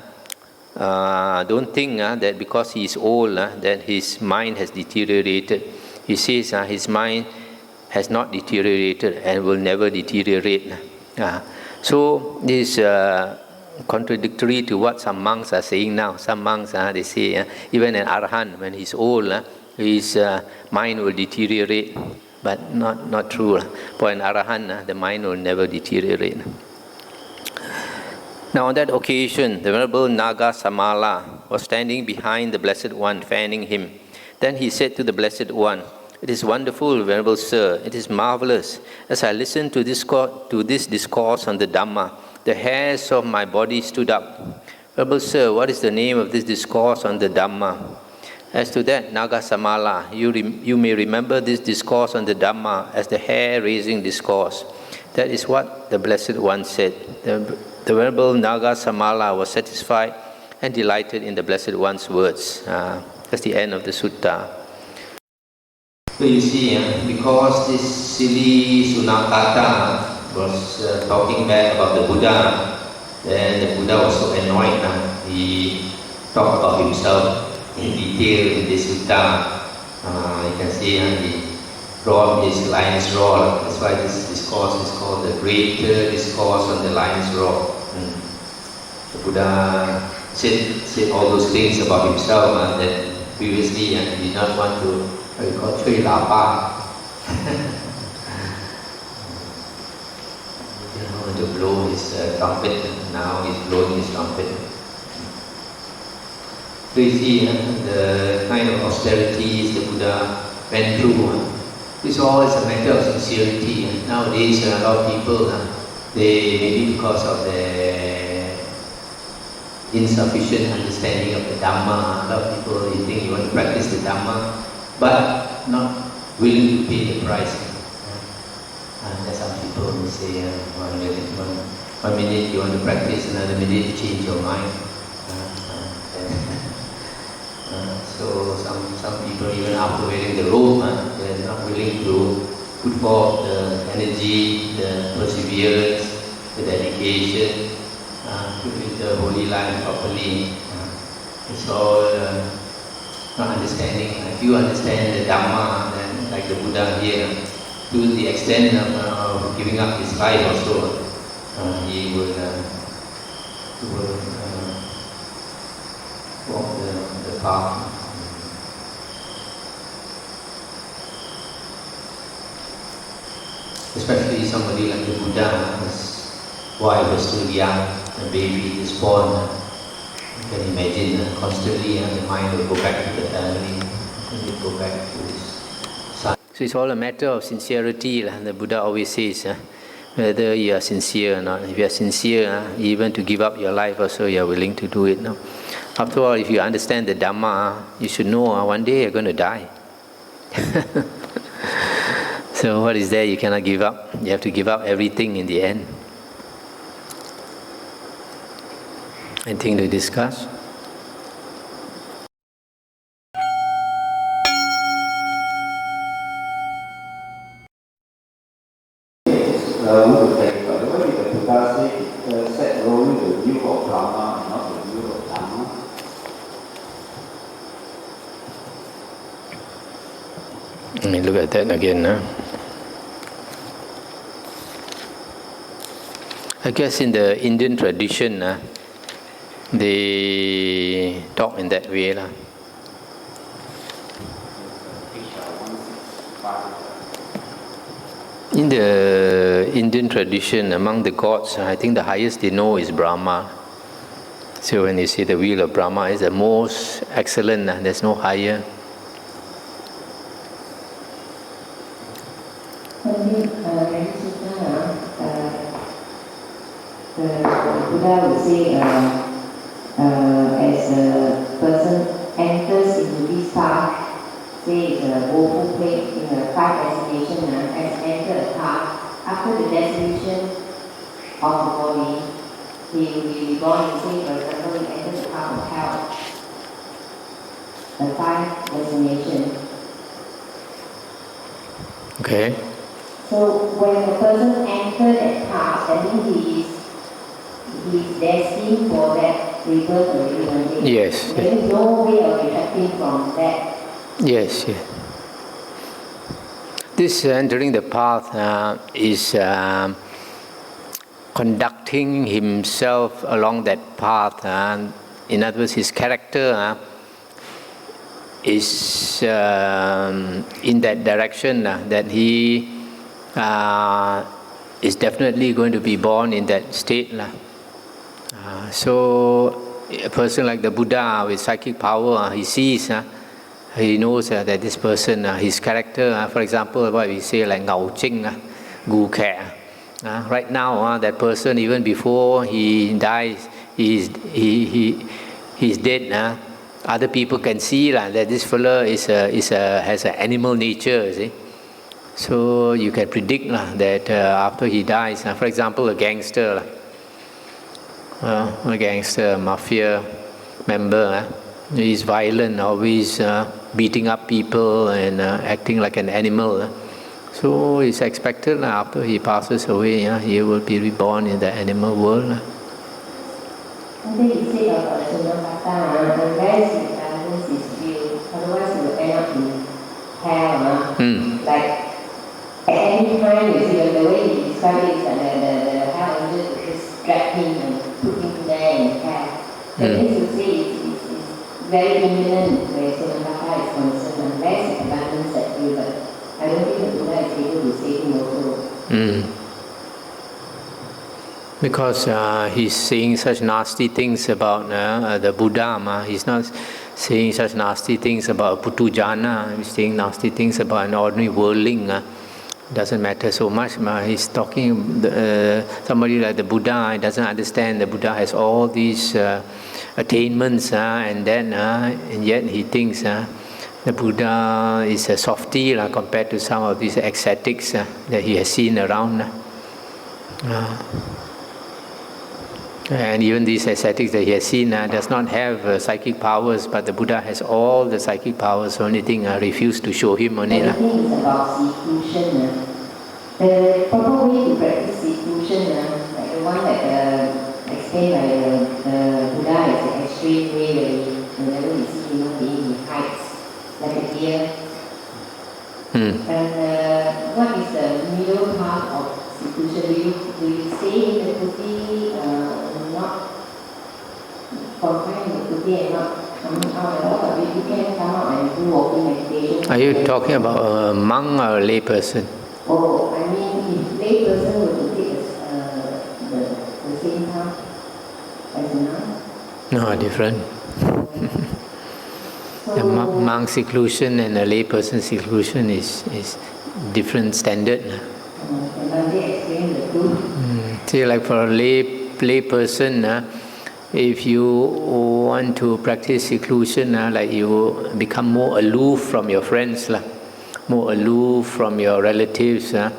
don't think that because he is old that his mind has deteriorated. He says his mind has not deteriorated and will never deteriorate. So this is contradictory to what some monks are saying now. Some monks they say even an arahant, when he's old, his mind will deteriorate. But not true. For an arahant, the mind will never deteriorate. Now on that occasion, the Venerable Naga Samala was standing behind the Blessed One, fanning him. Then he said to the Blessed One, "It is wonderful, Venerable Sir, it is marvelous. As I listened to this discourse on the Dhamma, the hairs of my body stood up. Venerable Sir, what is the name of this discourse on the Dhamma?" As to that, Naga Samala, you may remember this discourse on the Dhamma as the hair-raising discourse. That is what the Blessed One said. The Venerable Naga Samala was satisfied and delighted in the Blessed One's words. That's the end of the sutta. So you see, because this silly Sunakata was talking bad about the Buddha, then the Buddha was so annoyed. He talked about himself in detail in this sutta. You can see he drawn his lion's roar. That's why this discourse is called the Greater Discourse on the Lion's Roar. The Buddha said all those things about himself that previously he did not want to, what we call Chui Lapa. He didn't want to blow his trumpet. Now he's blowing his trumpet. So you see the kind of austerities the Buddha went through. It's always a matter of sincerity. Nowadays, a lot of people, they maybe because of their insufficient understanding of the Dhamma, a lot of people they think you want to practice the Dhamma, but not willing to pay the price. There's some people who say, one minute you want to practice, another minute you change your mind. So some people, even after wearing the robe, they're not willing to put forth the energy, the perseverance, the dedication to live the holy life properly. It's all not understanding. If you understand the Dhamma, then like the Buddha here, to the extent of giving up his life also, he would walk the path. Especially somebody like the Buddha, his wife was still young, a baby is born. You can imagine constantly the mind will go back to the family, and will go back to his son. So it's all a matter of sincerity. The Buddha always says, whether you are sincere or not. If you are sincere, even to give up your life also, you are willing to do it. No? After all, if you understand the Dhamma, you should know one day you're going to die. So what is there you cannot give up? You have to give up everything in the end. Anything to discuss? What did the Buddha say? Set only the view of Dhamma and not the view of Dhamma. Let me look at that again. I guess in the Indian tradition, they talk in that way. In the Indian tradition, among the gods, I think the highest they know is Brahma. So when you say the wheel of Brahma is the most excellent, there's no higher. The Buddha would say, as a person enters into this path, say it's a woeful place in a 5 destination, has entered a path. After the destination of the body, he will be born, say, for example, he enters the path of health, the 5 destination. Okay. So when a person enters that path, that means he is destined for that rebirth already one day. Yes. There is no way of retracting from that. Yes. This entering the path is conducting himself along that path. In other words, his character is in that direction that he is definitely going to be born in that state. So a person like the Buddha with psychic power, he sees, he knows that this person, his character, for example, what we say like Ngao Ching, Gu Khe. Right now, that person, even before he dies, he's dead. Other people can see that this fellow has an animal nature, see? So you can predict that after he dies, for example, a gangster, mafia member, he's violent, always beating up people and acting like an animal. So it's expected after he passes away, he will be reborn in the animal world. I think you say about Sunakata, unless the balance is real, otherwise you will end up in hell. Like at any time, you see, the way he described it is that the hell angels will just drag him and put him there in hell. That means to say it's very imminent where Sunakata is concerned, unless the balance is real. But I don't think the Buddha is able to save him also. Because he's saying such nasty things about the Buddha. He's not saying such nasty things about Putujana. He's saying nasty things about an ordinary worldling. Doesn't matter so much. He's talking somebody like the Buddha. He doesn't understand the Buddha has all these attainments, and yet he thinks the Buddha is a softy compared to some of these ascetics that he has seen around. And even these ascetics that he has seen does not have psychic powers, but the Buddha has all the psychic powers. Only thing refused to show him only. The thing is about seclusion. The proper way to practice seclusion, like the one that explained by the Buddha, is the extreme way where whenever he sees human being, he hides like a deer. And what is the middle path of seclusion? Do you stay in the kuti, not confined in the kuti and not coming out at all? But you can come out and do walking meditation. Are you talking about a monk or a lay person? Oh, I mean, if lay person were to take the same path as a monk? No, different. The monk seclusion and a lay person seclusion is different standard. And they explain the truth See, like for a lay person, if you want to practice seclusion, like you become more aloof from your friends, more aloof from your relatives, and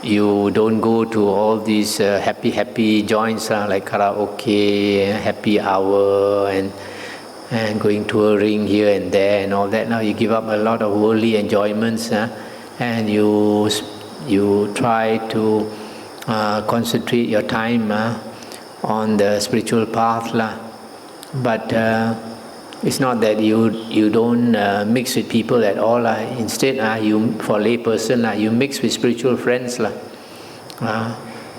you don't go to all these happy joints like karaoke, happy hour, and going touring here and there and all that. Now you give up a lot of worldly enjoyments, and you try to concentrate your time on the spiritual path, but it's not that you don't mix with people at all. Instead, you, for lay person, you mix with spiritual friends,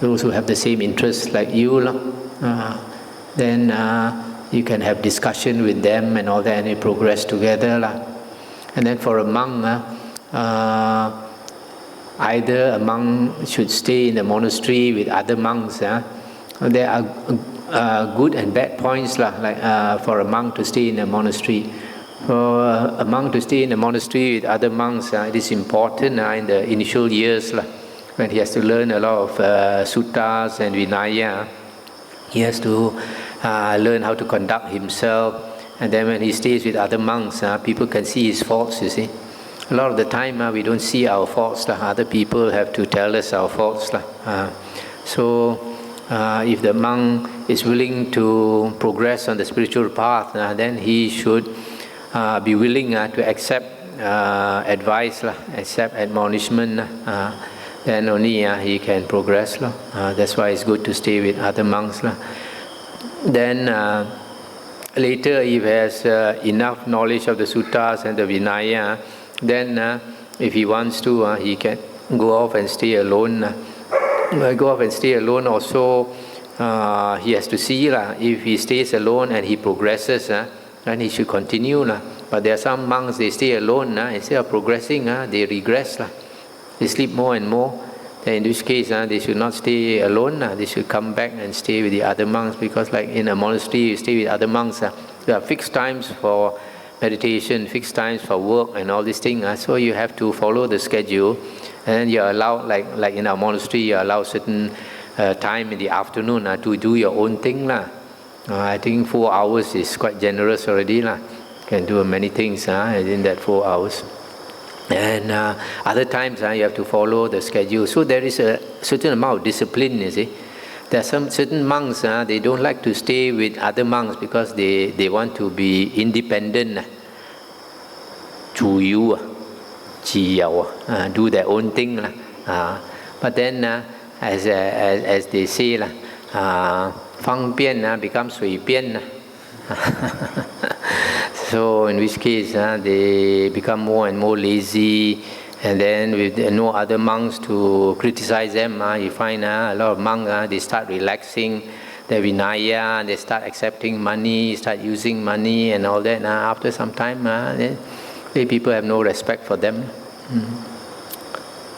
those who have the same interests like you. Then you can have discussion with them and all that, and you progress together. And then for a monk, either a monk should stay in the monastery with other monks. There are good and bad points, like for a monk to stay in a monastery. For a monk to stay in a monastery with other monks, it is important in the initial years, when he has to learn a lot of suttas and vinaya. He has to learn how to conduct himself, and then when he stays with other monks, people can see his faults, you see. A lot of the time we don't see our faults, other people have to tell us our faults. So if the monk is willing to progress on the spiritual path, then he should be willing to accept advice, accept admonishment, then only he can progress. That's why it's good to stay with other monks. Then later, if he has enough knowledge of the suttas and the vinaya, then if he wants to, he can go off and stay alone. Go off and stay alone also, he has to see, if he stays alone and he progresses, then he should continue. But there are some monks, they stay alone, instead of progressing, they regress. They sleep more and more. Then in this case, they should not stay alone. They should come back and stay with the other monks, because like in a monastery, you stay with other monks. There are fixed times for meditation, fixed times for work and all these things. So you have to follow the schedule. And you're allowed, like in our monastery, you're allowed certain time in the afternoon to do your own thing. I think 4 hours is quite generous already. You can do many things in that 4 hours. And other times you have to follow the schedule. So there is a certain amount of discipline, you see. There are some certain monks, they don't like to stay with other monks because they want to be independent. Do their own thing. But then, as they say, 方便 becomes 随便. So in which case, they become more and more lazy, and then with no other monks to criticize them, you find a lot of monks, they start relaxing their vinaya, they start accepting money, start using money and all that. After some time, people have no respect for them.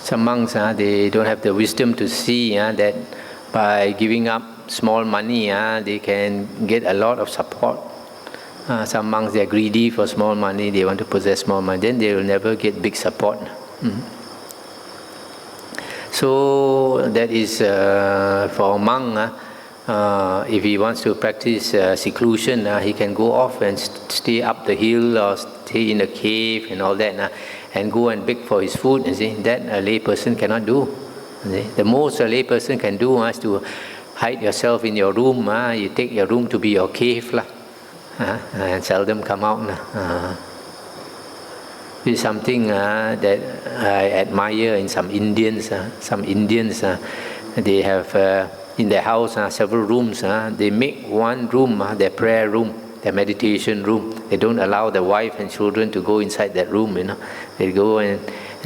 Some monks, they don't have the wisdom to see that by giving up small money, they can get a lot of support. Some monks, they are greedy for small money, they want to possess small money, then they will never get big support. So that is for a monk, if he wants to practice seclusion, he can go off and stay up the hill or stay in a cave and all that, and go and beg for his food. You see, that a lay person cannot do. The most a lay person can do is to hide yourself in your room. You take your room to be your cave, and seldom come out. It's something that I admire in some Indians. Some Indians, they have in their house several rooms. They make one room their prayer room, their meditation room. They don't allow the wife and children to go inside that room. They go and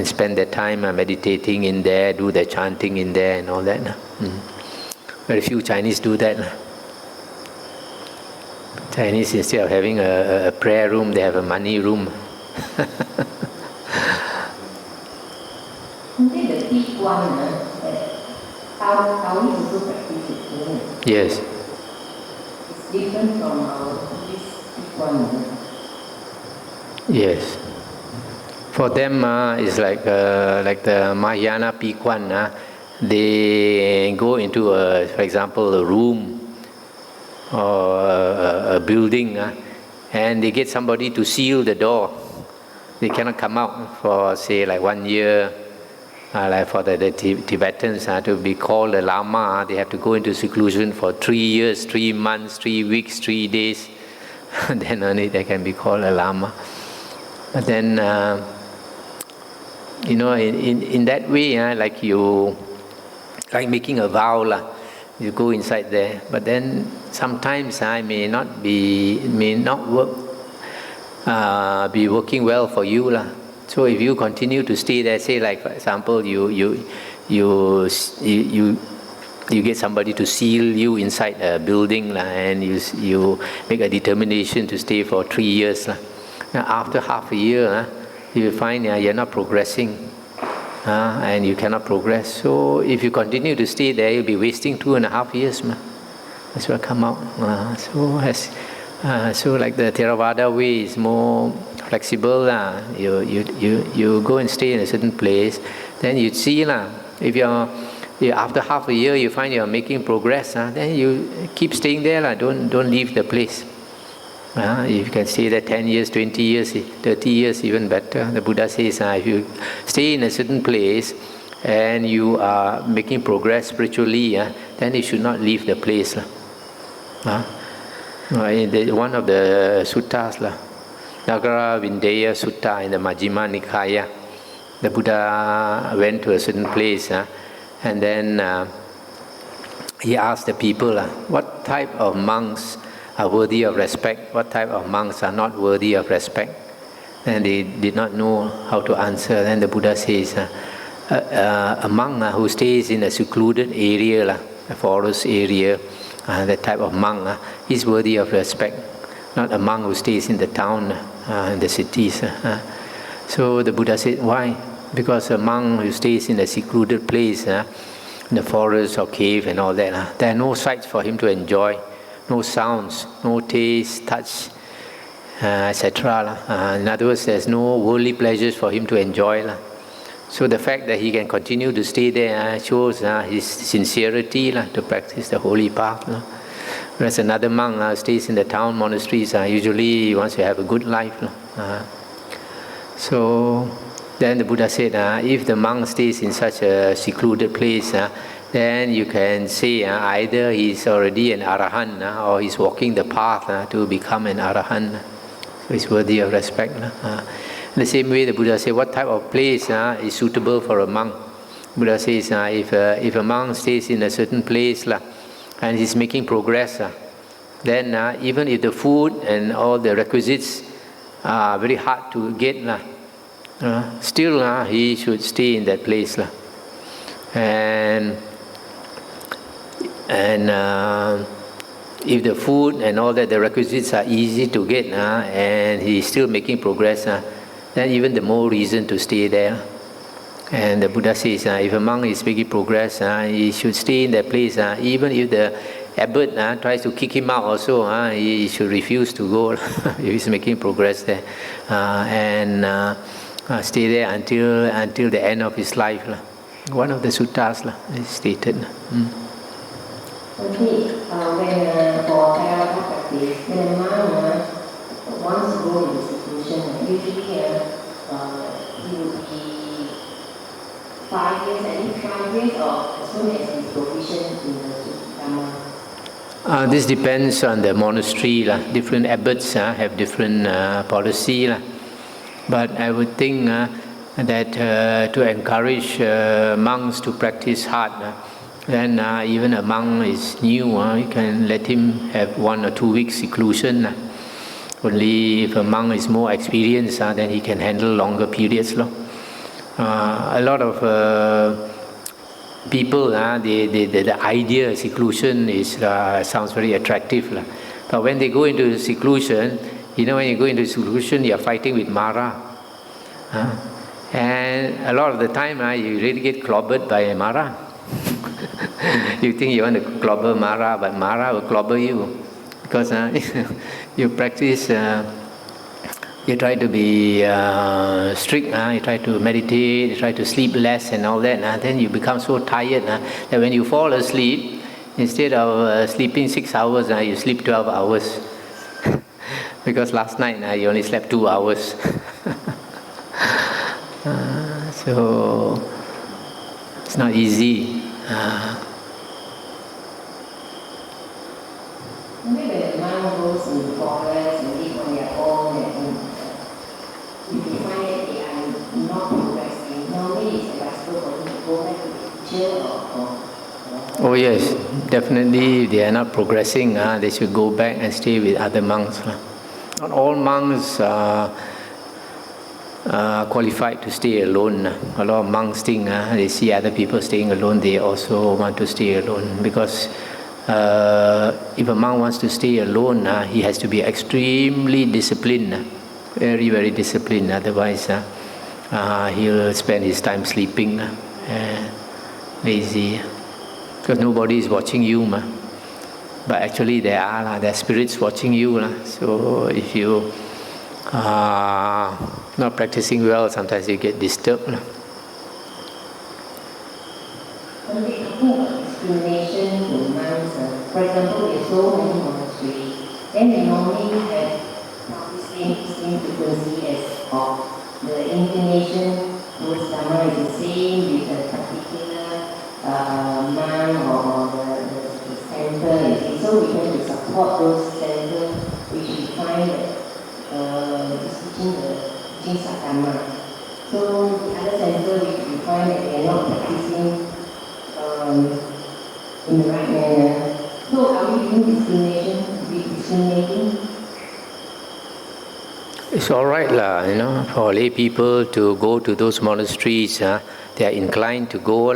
spend their time meditating in there, do their chanting in there and all that. Very few Chinese do that. Chinese, instead of having a prayer room, they have a money room. Only the big one, how we also practice it. Yes. It's different from our this big one. Yes. For them, it's like the Mahayana Pikwan. They go into, for example, a room or a building, and they get somebody to seal the door. They cannot come out for, say, like 1 year. Like for the Tibetans to be called a Lama, they have to go into seclusion for 3 years, 3 months, 3 weeks, 3 days. Then only they can be called a Lama. But then, in that way, like making a vow, you go inside there. But then sometimes may not be working well for you. So if you continue to stay there, say like for example, you get somebody to seal you inside a building, and you make a determination to stay for 3 years. Now after half a year, you find you're not progressing, and you cannot progress. So if you continue to stay there, you'll be wasting 2.5 years. That's what come out. So like the Theravada way is more flexible. You go and stay in a certain place, then you see if you're after half a year you find you're making progress, then you keep staying there. Don't leave the place. If you can stay there 10 years, 20 years, 30 years, even better. The Buddha says if you stay in a certain place and you are making progress spiritually, then you should not leave the place. One of the suttas, Nagara Vindaya Sutta in the Majjhima Nikaya, the Buddha went to a certain place, and then he asked the people, what type of monks are worthy of respect, what type of monks are not worthy of respect. And they did not know how to answer. Then the Buddha says, a monk who stays in a secluded area, a forest area, that type of monk is worthy of respect, not a monk who stays in the town, in the cities. So the Buddha said, why? Because a monk who stays in a secluded place, in the forest or cave and all that, there are no sights for him to enjoy, no sounds, no taste, touch, etc. In other words, there's no worldly pleasures for him to enjoy. So the fact that he can continue to stay there shows his sincerity to practice the holy path. Whereas another monk stays in the town monasteries, usually he wants to have a good life. So then the Buddha said, if the monk stays in such a secluded place, then you can say either he's already an arahant or he's walking the path to become an arahant. So he's worthy of respect. In the same way, the Buddha said, what type of place is suitable for a monk? Buddha says, if a monk stays in a certain place and he's making progress, then even if the food and all the requisites are very hard to get, still he should stay in that place. And if the food and all that, the requisites are easy to get, and he's still making progress, then even the more reason to stay there. And the Buddha says, if a monk is making progress, he should stay in that place. Even if the abbot tries to kick him out also, he should refuse to go if he's making progress there. And stay there until the end of his life. One of the suttas is stated. When for Theravada practice, when a monk wants to go into seclusion, usually he would be 5 years, at least 5 years, or as soon as he's proficient in the Dhamma. This depends on the monastery. Different abbots have different policy. But I would think that to encourage monks to practice hard, then even a monk is new, you can let him have 1 or 2 weeks seclusion. Only if a monk is more experienced, then he can handle longer periods. A lot of people, the idea of seclusion sounds very attractive. But when they go into seclusion, when you go into seclusion, you are fighting with Mara. And a lot of the time, you really get clobbered by Mara. You think you want to clobber Mara, but Mara will clobber you. Because you practice You try to be strict, you try to meditate, you try to sleep less and all that, then you become so tired that when you fall asleep, instead of sleeping 6 hours, you sleep 12 hours. Because last night you only slept 2 hours. So it's not easy. Maybe the mind goes in the forest and live on their own, and if they find that they are not progressing, normally it's advisable for them to go back to the teacher or Oh yes, definitely if they are not progressing, they should go back and stay with other monks. Not all monks are qualified to stay alone. A lot of monks think they see other people staying alone, they also want to stay alone. Because if a monk wants to stay alone, he has to be extremely disciplined, very, very disciplined. Otherwise, he'll spend his time sleeping, lazy. Because nobody is watching you. But actually there are spirits watching you. So if you are not practicing well, sometimes you get disturbed. When they talk about discrimination to monks, for example, there's so many monasteries, then they normally have not the same frequency as of the inclination towards Dhamma is the same with a particular monk or the center. So we try to support those centers which we find that is teaching Dhamma. So the other center which we find that they are not practicing in the right manner. So are we doing discriminating? It's all right, for lay people to go to those monasteries. They are inclined to go.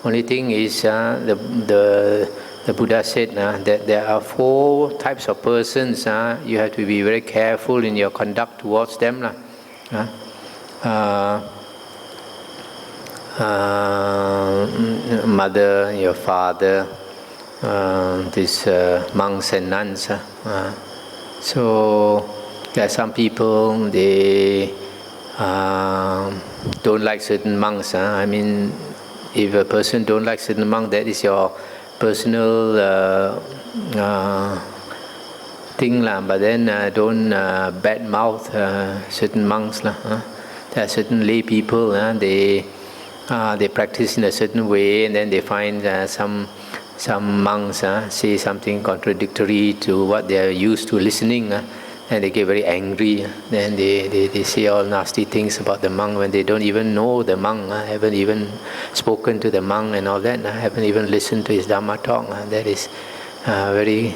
Only thing is, the Buddha said that there are 4 types of persons. You have to be very careful in your conduct towards them. Mother, your father, these monks and nuns. So there are some people, they don't like certain monks. I mean, if a person don't like certain monk, that is your personal thing. But then don't badmouth certain monks. There are certain lay people, they practice in a certain way, and then they find some monks say something contradictory to what they are used to listening, and they get very angry. Then they say all nasty things about the monk when they don't even know the monk, haven't even spoken to the monk and all that, haven't even listened to his Dhamma talk. That is very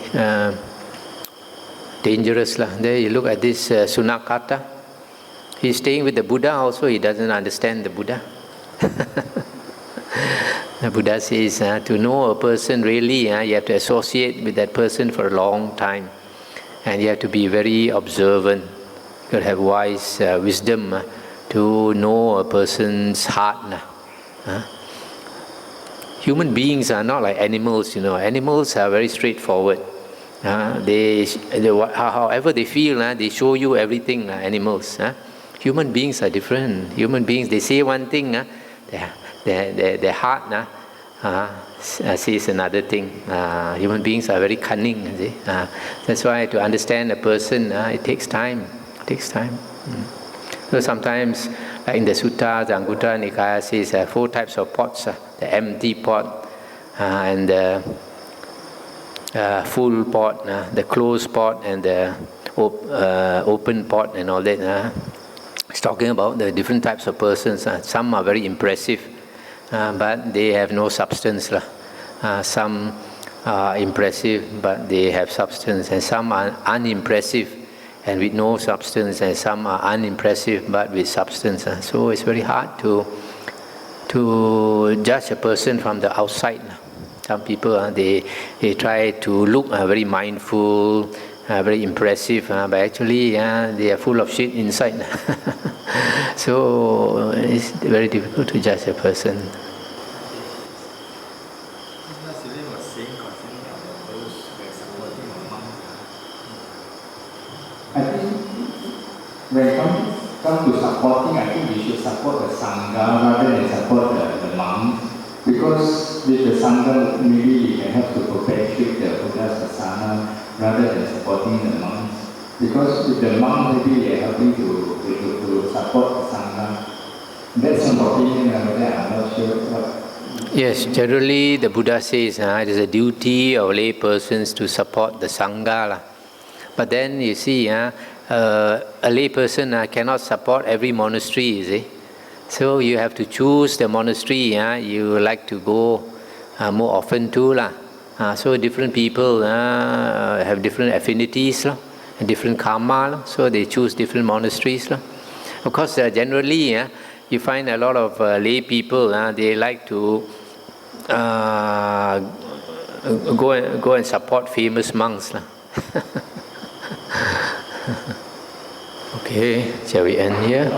dangerous. There you look at this Sunakata. He's staying with the Buddha also, he doesn't understand the Buddha. The Buddha says to know a person really, you have to associate with that person for a long time. And you have to be very observant. You have to have wise wisdom to know a person's heart. Human beings are not like animals. Animals are very straightforward. However they feel, they show you everything. Animals. Human beings are different. Human beings, they say one thing, their heart says another thing. Human beings are very cunning. See? That's why to understand a person, it takes time. So sometimes, like in the suttas, the Anguttara Nikaya says 4 types of pots: the empty pot, and the full pot, the closed pot, and the open pot, and all that. It's talking about the different types of persons. Some are very impressive, but they have no substance. Some are impressive, but they have substance. And some are unimpressive and with no substance. And some are unimpressive, but with substance. So it's very hard to judge a person from the outside. Some people, they try to look very mindful, very impressive, but actually they are full of shit inside. So it's very difficult to judge a person. I think when it comes to supporting, I think we should support the Sangha rather than support the monks. Because with the Sangha, maybe we can help to perpetuate the Buddha's Sasana rather than supporting the monks. Because with the monk, maybe they are helping to support the Sangha. That's an opinion, but I'm not sure what. Yes, generally the Buddha says it is a duty of lay persons to support the Sangha. But then you see, a lay person cannot support every monastery, you see. So you have to choose the monastery you like to go more often to. So different people have different affinities and different karma, so they choose different monasteries. Of course, generally you find a lot of lay people, they like to go and support famous monks. Okay, shall we end here?